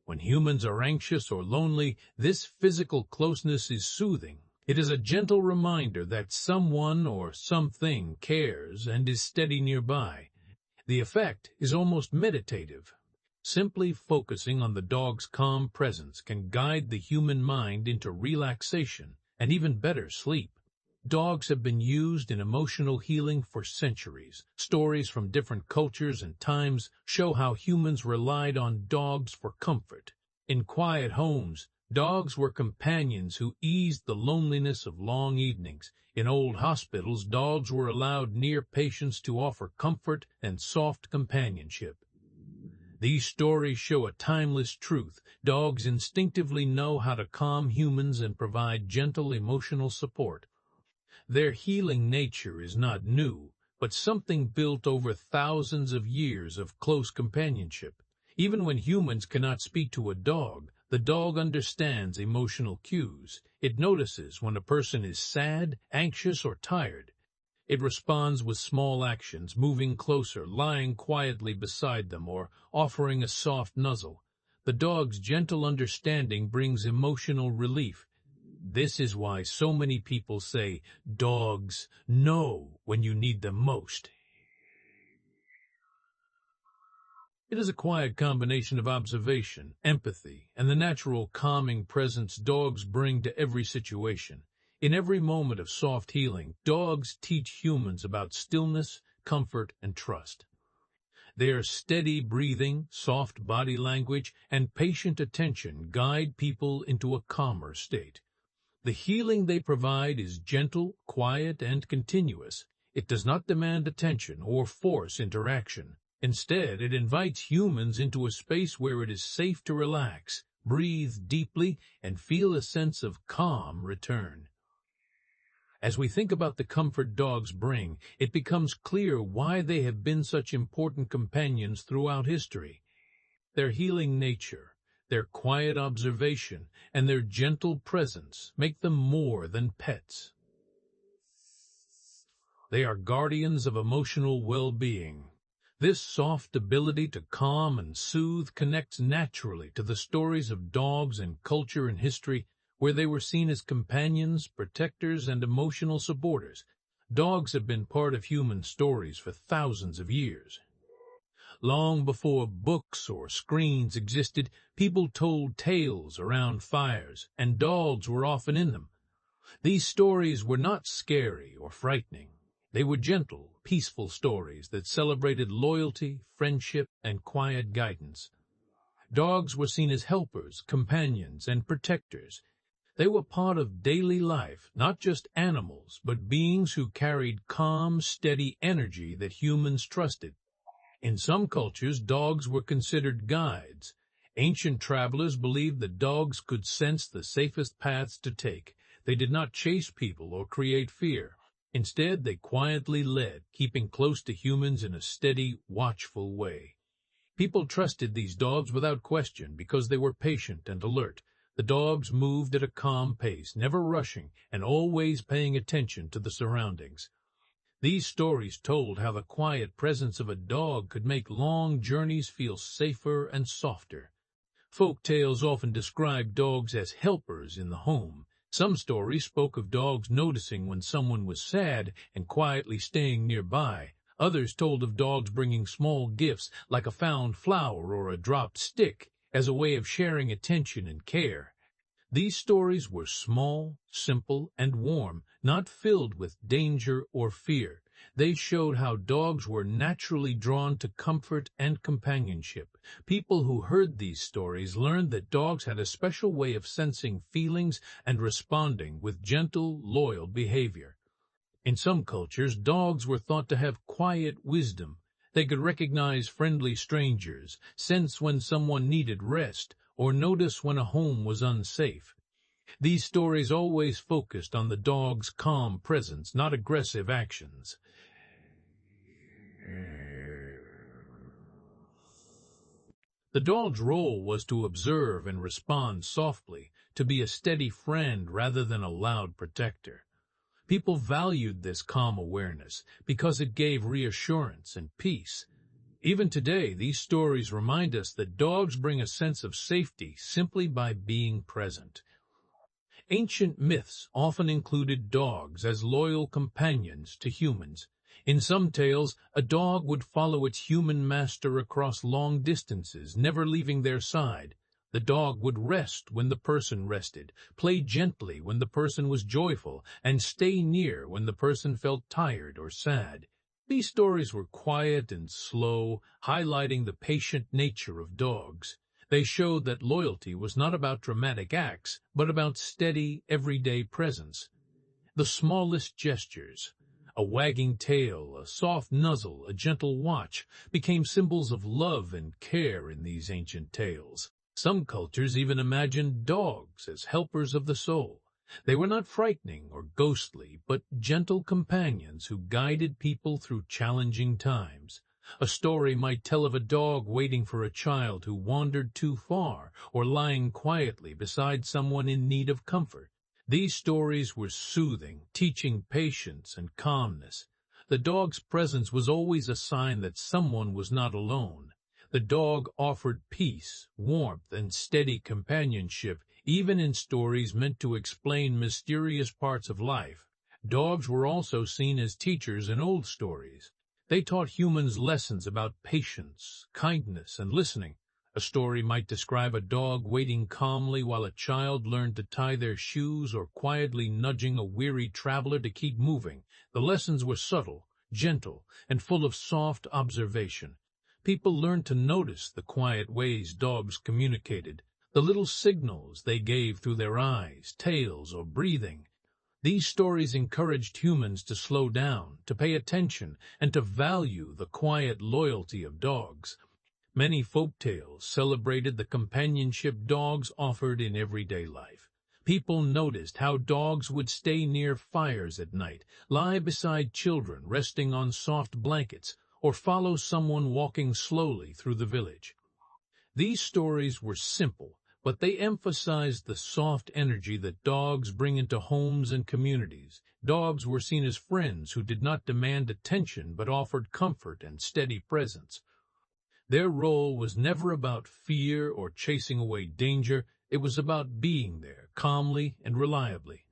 When humans are anxious or lonely, this physical closeness is soothing. It is a gentle reminder that someone or something cares and is steady nearby. The effect is almost meditative. Simply focusing on the dog's calm presence can guide the human mind into relaxation and even better sleep. Dogs have been used in emotional healing for centuries. Stories from different cultures and times show how humans relied on dogs for comfort. In quiet homes, dogs were companions who eased the loneliness of long evenings. In old hospitals, dogs were allowed near patients to offer comfort and soft companionship. These stories show a timeless truth. Dogs instinctively know how to calm humans and provide gentle emotional support. Their healing nature is not new, but something built over thousands of years of close companionship. Even when humans cannot speak to a dog, the dog understands emotional cues. It notices when a person is sad, anxious, or tired. It responds with small actions, moving closer, lying quietly beside them, or offering a soft nuzzle. The dog's gentle understanding brings emotional relief. This is why so many people say, dogs know when you need them most. It is a quiet combination of observation, empathy, and the natural calming presence dogs bring to every situation. In every moment of soft healing, dogs teach humans about stillness, comfort, and trust. Their steady breathing, soft body language, and patient attention guide people into a calmer state. The healing they provide is gentle, quiet, and continuous. It does not demand attention or force interaction. Instead, it invites humans into a space where it is safe to relax, breathe deeply, and feel a sense of calm return. As we think about the comfort dogs bring, it becomes clear why they have been such important companions throughout history. Their healing nature, their quiet observation, and their gentle presence make them more than pets. They are guardians of emotional well-being. This soft ability to calm and soothe connects naturally to the stories of dogs in culture and history, where they were seen as companions, protectors, and emotional supporters. Dogs have been part of human stories for thousands of years. Long before books or screens existed, people told tales around fires, and dogs were often in them. These stories were not scary or frightening. They were gentle, peaceful stories that celebrated loyalty, friendship, and quiet guidance. Dogs were seen as helpers, companions, and protectors. They were part of daily life, not just animals, but beings who carried calm, steady energy that humans trusted. In some cultures, dogs were considered guides. Ancient travelers believed that dogs could sense the safest paths to take. They did not chase people or create fear. Instead, they quietly led, keeping close to humans in a steady, watchful way. People trusted these dogs without question because they were patient and alert. The dogs moved at a calm pace, never rushing, and always paying attention to the surroundings. These stories told how the quiet presence of a dog could make long journeys feel safer and softer. Folk tales often describe dogs as helpers in the home. Some stories spoke of dogs noticing when someone was sad and quietly staying nearby. Others told of dogs bringing small gifts like a found flower or a dropped stick as a way of sharing attention and care. These stories were small, simple, and warm, not filled with danger or fear. They showed how dogs were naturally drawn to comfort and companionship. People who heard these stories learned that dogs had a special way of sensing feelings and responding with gentle, loyal behavior. In some cultures, dogs were thought to have quiet wisdom. They could recognize friendly strangers, sense when someone needed rest, or notice when a home was unsafe. These stories always focused on the dog's calm presence, not aggressive actions. The dog's role was to observe and respond softly, to be a steady friend rather than a loud protector. People valued this calm awareness because it gave reassurance and peace. Even today, these stories remind us that dogs bring a sense of safety simply by being present. Ancient myths often included dogs as loyal companions to humans. In some tales, a dog would follow its human master across long distances, never leaving their side. The dog would rest when the person rested, play gently when the person was joyful, and stay near when the person felt tired or sad. These stories were quiet and slow, highlighting the patient nature of dogs. They showed that loyalty was not about dramatic acts, but about steady, everyday presence. The smallest gestures, a wagging tail, a soft nuzzle, a gentle watch, became symbols of love and care in these ancient tales. Some cultures even imagined dogs as helpers of the soul. They were not frightening or ghostly, but gentle companions who guided people through challenging times. A story might tell of a dog waiting for a child who wandered too far, or lying quietly beside someone in need of comfort. These stories were soothing, teaching patience and calmness. The dog's presence was always a sign that someone was not alone. The dog offered peace, warmth, and steady companionship, even in stories meant to explain mysterious parts of life. Dogs were also seen as teachers in old stories. They taught humans lessons about patience, kindness, and listening. A story might describe a dog waiting calmly while a child learned to tie their shoes or quietly nudging a weary traveler to keep moving. The lessons were subtle, gentle, and full of soft observation. People learned to notice the quiet ways dogs communicated, the little signals they gave through their eyes, tails, or breathing. These stories encouraged humans to slow down, to pay attention, and to value the quiet loyalty of dogs. Many folk tales celebrated the companionship dogs offered in everyday life. People noticed how dogs would stay near fires at night, lie beside children resting on soft blankets, or follow someone walking slowly through the village. These stories were simple, but they emphasized the soft energy that dogs bring into homes and communities. Dogs were seen as friends who did not demand attention but offered comfort and steady presence. Their role was never about fear or chasing away danger. It was about being there, calmly and reliably.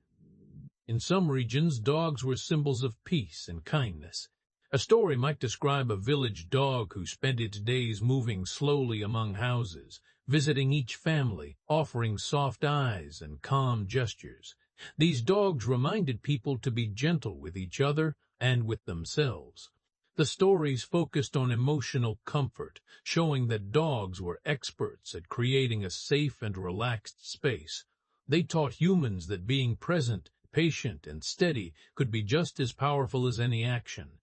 In some regions, dogs were symbols of peace and kindness. A story might describe a village dog who spent its days moving slowly among houses, visiting each family, offering soft eyes and calm gestures. These dogs reminded people to be gentle with each other and with themselves. The stories focused on emotional comfort, showing that dogs were experts at creating a safe and relaxed space. They taught humans that being present, patient, and steady could be just as powerful as any action.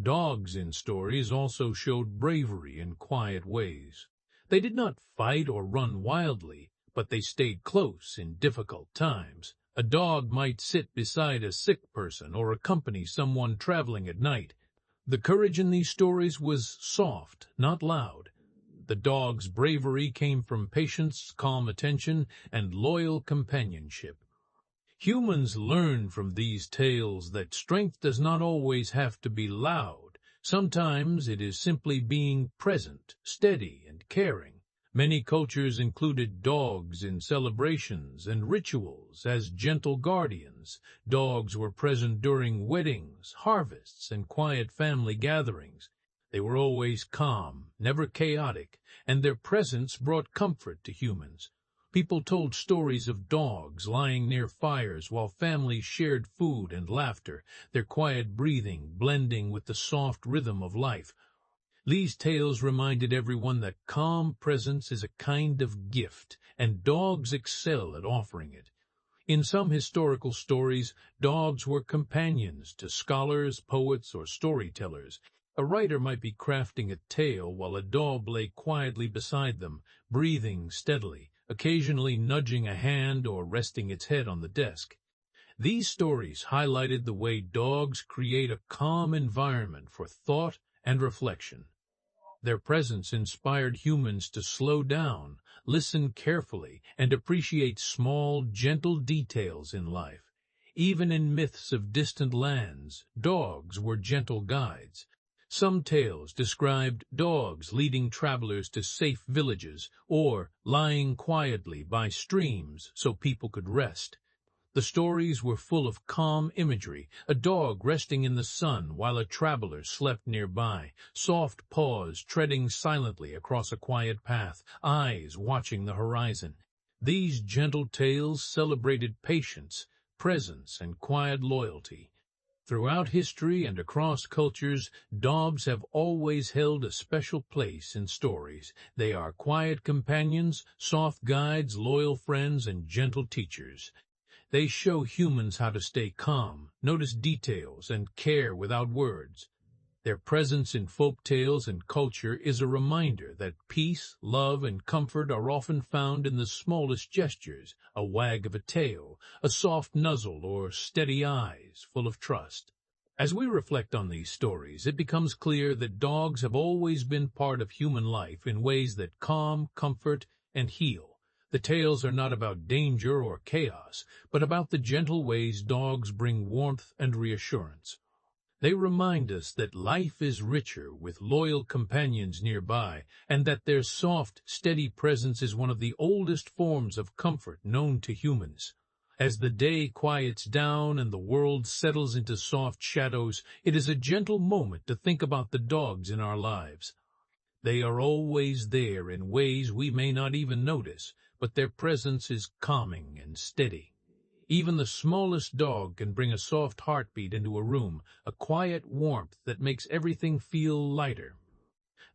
Dogs in stories also showed bravery in quiet ways. They did not fight or run wildly, but they stayed close in difficult times. A dog might sit beside a sick person or accompany someone traveling at night. The courage in these stories was soft, not loud. The dog's bravery came from patience, calm attention, and loyal companionship. Humans learn from these tales that strength does not always have to be loud. Sometimes it is simply being present, steady, and caring. Many cultures included dogs in celebrations and rituals as gentle guardians. Dogs were present during weddings, harvests, and quiet family gatherings. They were always calm, never chaotic, and their presence brought comfort to humans. People told stories of dogs lying near fires while families shared food and laughter, their quiet breathing blending with the soft rhythm of life. These tales reminded everyone that calm presence is a kind of gift, and dogs excel at offering it. In some historical stories, dogs were companions to scholars, poets, or storytellers. A writer might be crafting a tale while a dog lay quietly beside them, breathing steadily, occasionally nudging a hand or resting its head on the desk. These stories highlighted the way dogs create a calm environment for thought and reflection. Their presence inspired humans to slow down, listen carefully, and appreciate small, gentle details in life. Even in myths of distant lands, dogs were gentle guides. Some tales described dogs leading travelers to safe villages or lying quietly by streams so people could rest. The stories were full of calm imagery, a dog resting in the sun while a traveler slept nearby, soft paws treading silently across a quiet path, eyes watching the horizon. These gentle tales celebrated patience, presence, and quiet loyalty. Throughout history and across cultures, dogs have always held a special place in stories. They are quiet companions, soft guides, loyal friends, and gentle teachers. They show humans how to stay calm, notice details, and care without words. Their presence in folk tales and culture is a reminder that peace, love, and comfort are often found in the smallest gestures, a wag of a tail, a soft nuzzle, or steady eyes full of trust. As we reflect on these stories, it becomes clear that dogs have always been part of human life in ways that calm, comfort, and heal. The tales are not about danger or chaos, but about the gentle ways dogs bring warmth and reassurance. They remind us that life is richer with loyal companions nearby, and that their soft, steady presence is one of the oldest forms of comfort known to humans. As the day quiets down and the world settles into soft shadows, it is a gentle moment to think about the dogs in our lives. They are always there in ways we may not even notice, but their presence is calming and steady. Even the smallest dog can bring a soft heartbeat into a room, a quiet warmth that makes everything feel lighter.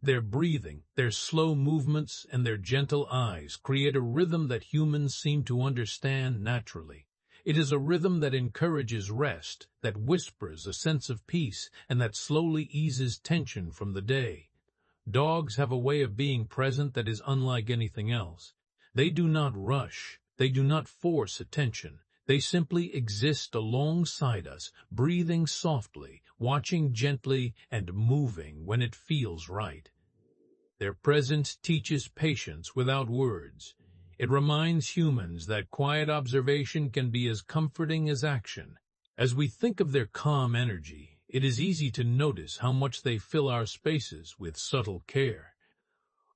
Their breathing, their slow movements, and their gentle eyes create a rhythm that humans seem to understand naturally. It is a rhythm that encourages rest, that whispers a sense of peace, and that slowly eases tension from the day. Dogs have a way of being present that is unlike anything else. They do not rush. They do not force attention. They simply exist alongside us, breathing softly, watching gently, and moving when it feels right. Their presence teaches patience without words. It reminds humans that quiet observation can be as comforting as action. As we think of their calm energy, it is easy to notice how much they fill our spaces with subtle care.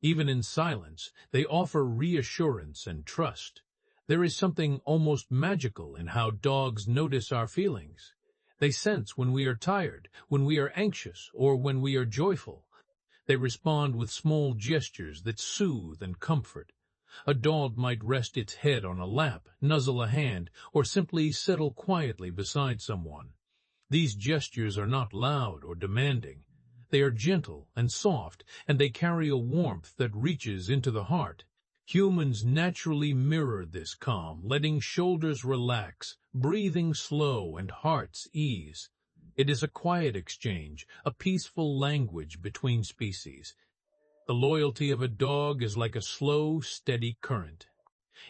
Even in silence, they offer reassurance and trust. There is something almost magical in how dogs notice our feelings. They sense when we are tired, when we are anxious, or when we are joyful. They respond with small gestures that soothe and comfort. A dog might rest its head on a lap, nuzzle a hand, or simply settle quietly beside someone. These gestures are not loud or demanding. They are gentle and soft, and they carry a warmth that reaches into the heart. Humans naturally mirror this calm, letting shoulders relax, breathing slow, and hearts ease. It is a quiet exchange, a peaceful language between species. The loyalty of a dog is like a slow, steady current.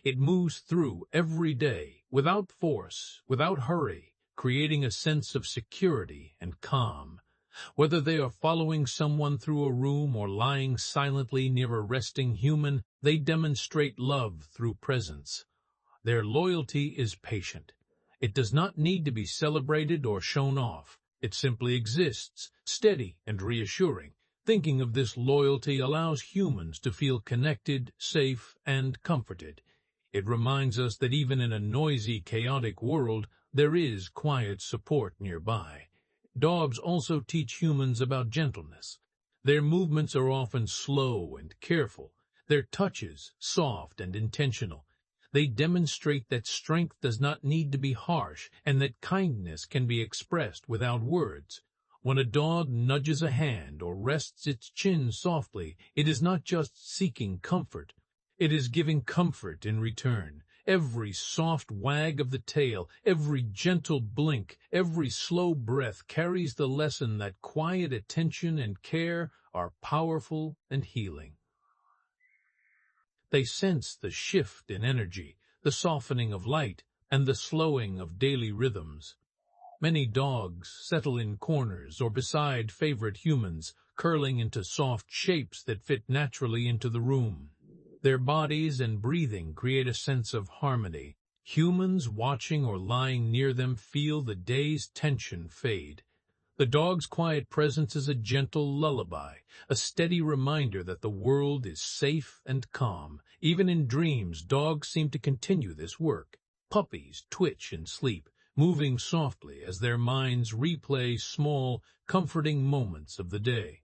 It moves through every day, without force, without hurry, creating a sense of security and calm. Whether they are following someone through a room or lying silently near a resting human, they demonstrate love through presence. Their loyalty is patient. It does not need to be celebrated or shown off. It simply exists, steady and reassuring. Thinking of this loyalty allows humans to feel connected, safe, and comforted. It reminds us that even in a noisy, chaotic world, there is quiet support nearby. Dogs also teach humans about gentleness. Their movements are often slow and careful, their touches soft and intentional. They demonstrate that strength does not need to be harsh and that kindness can be expressed without words. When a dog nudges a hand or rests its chin softly, it is not just seeking comfort. It is giving comfort in return. Every soft wag of the tail, every gentle blink, every slow breath carries the lesson that quiet attention and care are powerful and healing. They sense the shift in energy, the softening of light, and the slowing of daily rhythms. Many dogs settle in corners or beside favorite humans, curling into soft shapes that fit naturally into the room. Their bodies and breathing create a sense of harmony. Humans watching or lying near them feel the day's tension fade. The dog's quiet presence is a gentle lullaby, a steady reminder that the world is safe and calm. Even in dreams, dogs seem to continue this work. Puppies twitch in sleep, moving softly as their minds replay small, comforting moments of the day.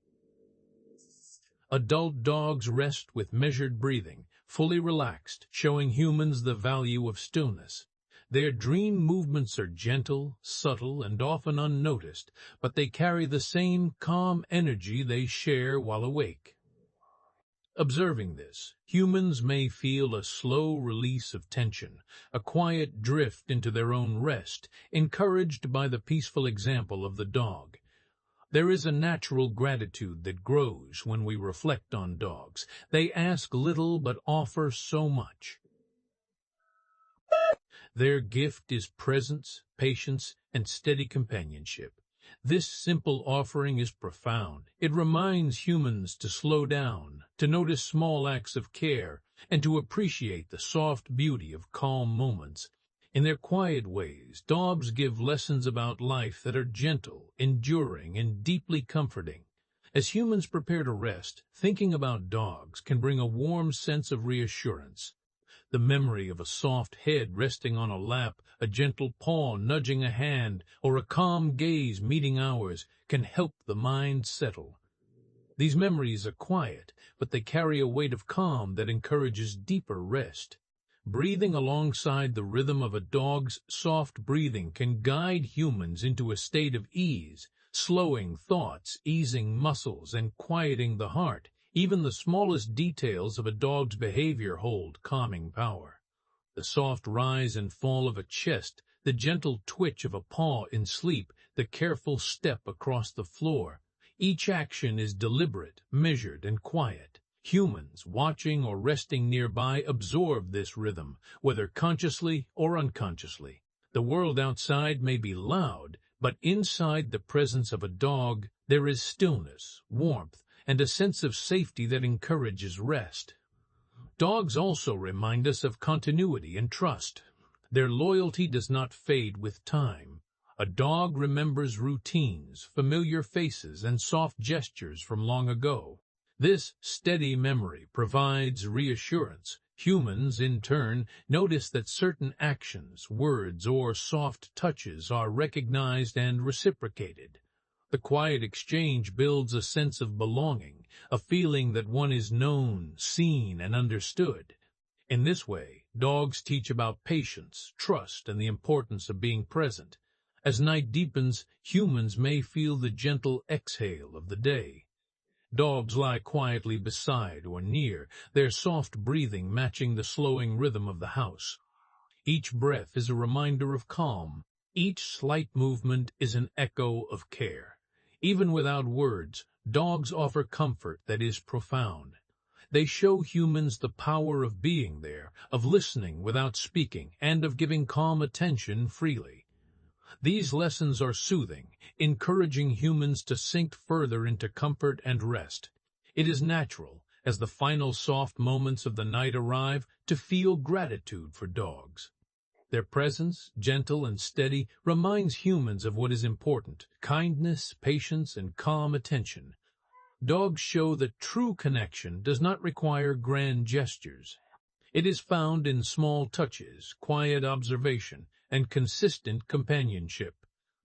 Adult dogs rest with measured breathing, fully relaxed, showing humans the value of stillness. Their dream movements are gentle, subtle, and often unnoticed, but they carry the same calm energy they share while awake. Observing this, humans may feel a slow release of tension, a quiet drift into their own rest, encouraged by the peaceful example of the dog. There is a natural gratitude that grows when we reflect on dogs. They ask little but offer so much. Their gift is presence, patience, and steady companionship. This simple offering is profound. It reminds humans to slow down, to notice small acts of care, and to appreciate the soft beauty of calm moments. In their quiet ways, dogs give lessons about life that are gentle, enduring, and deeply comforting. As humans prepare to rest, thinking about dogs can bring a warm sense of reassurance. The memory of a soft head resting on a lap, a gentle paw nudging a hand, or a calm gaze meeting ours can help the mind settle. These memories are quiet, but they carry a weight of calm that encourages deeper rest. Breathing alongside the rhythm of a dog's soft breathing can guide humans into a state of ease, slowing thoughts, easing muscles, and quieting the heart. Even the smallest details of a dog's behavior hold calming power. The soft rise and fall of a chest, the gentle twitch of a paw in sleep, the careful step across the floor. Each action is deliberate, measured, and quiet. Humans, watching or resting nearby, absorb this rhythm, whether consciously or unconsciously. The world outside may be loud, but inside the presence of a dog, there is stillness, warmth, and a sense of safety that encourages rest. Dogs also remind us of continuity and trust. Their loyalty does not fade with time. A dog remembers routines, familiar faces, and soft gestures from long ago. This steady memory provides reassurance. Humans, in turn, notice that certain actions, words, or soft touches are recognized and reciprocated. The quiet exchange builds a sense of belonging, a feeling that one is known, seen, and understood. In this way, dogs teach about patience, trust, and the importance of being present. As night deepens, humans may feel the gentle exhale of the day. Dogs lie quietly beside or near, their soft breathing matching the slowing rhythm of the house. Each breath is a reminder of calm. Each slight movement is an echo of care. Even without words, dogs offer comfort that is profound. They show humans the power of being there, of listening without speaking, and of giving calm attention freely. These lessons are soothing, encouraging humans to sink further into comfort and rest. It is natural, as the final soft moments of the night arrive, to feel gratitude for dogs. Their presence, gentle and steady, reminds humans of what is important: kindness, patience, and calm attention. Dogs show that true connection does not require grand gestures. It is found in small touches, quiet observation, and consistent companionship.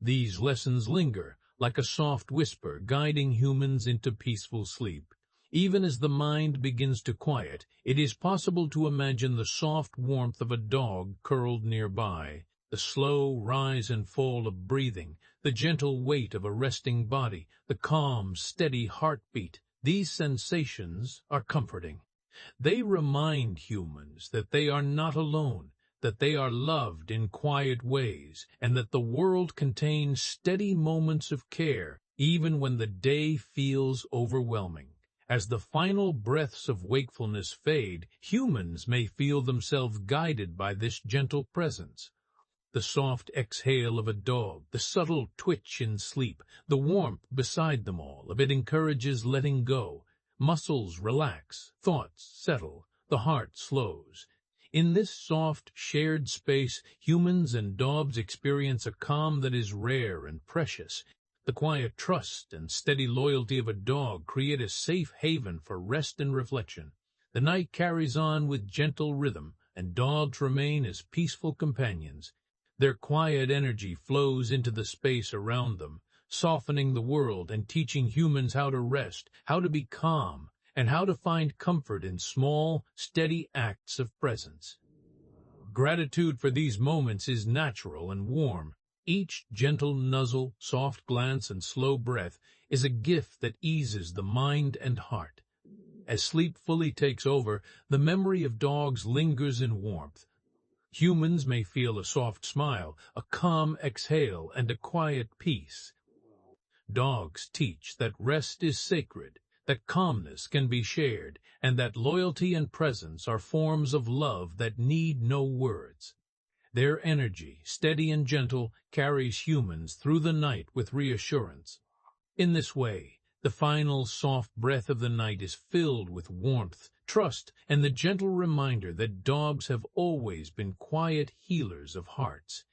These lessons linger, like a soft whisper guiding humans into peaceful sleep. Even as the mind begins to quiet, it is possible to imagine the soft warmth of a dog curled nearby, the slow rise and fall of breathing, the gentle weight of a resting body, the calm, steady heartbeat. These sensations are comforting. They remind humans that they are not alone, that they are loved in quiet ways, and that the world contains steady moments of care, even when the day feels overwhelming. As the final breaths of wakefulness fade, humans may feel themselves guided by this gentle presence. The soft exhale of a dog, the subtle twitch in sleep, the warmth beside them all, if it encourages letting go. Muscles relax, thoughts settle, the heart slows. In this soft, shared space, humans and dogs experience a calm that is rare and precious. The quiet trust and steady loyalty of a dog create a safe haven for rest and reflection. The night carries on with gentle rhythm, and dogs remain as peaceful companions. Their quiet energy flows into the space around them, softening the world and teaching humans how to rest, how to be calm, and how to find comfort in small, steady acts of presence. Gratitude for these moments is natural and warm. Each gentle nuzzle, soft glance, and slow breath is a gift that eases the mind and heart. As sleep fully takes over, the memory of dogs lingers in warmth. Humans may feel a soft smile, a calm exhale, and a quiet peace. Dogs teach that rest is sacred, that calmness can be shared, and that loyalty and presence are forms of love that need no words. Their energy, steady and gentle, carries humans through the night with reassurance. In this way, the final soft breath of the night is filled with warmth, trust, and the gentle reminder that dogs have always been quiet healers of hearts.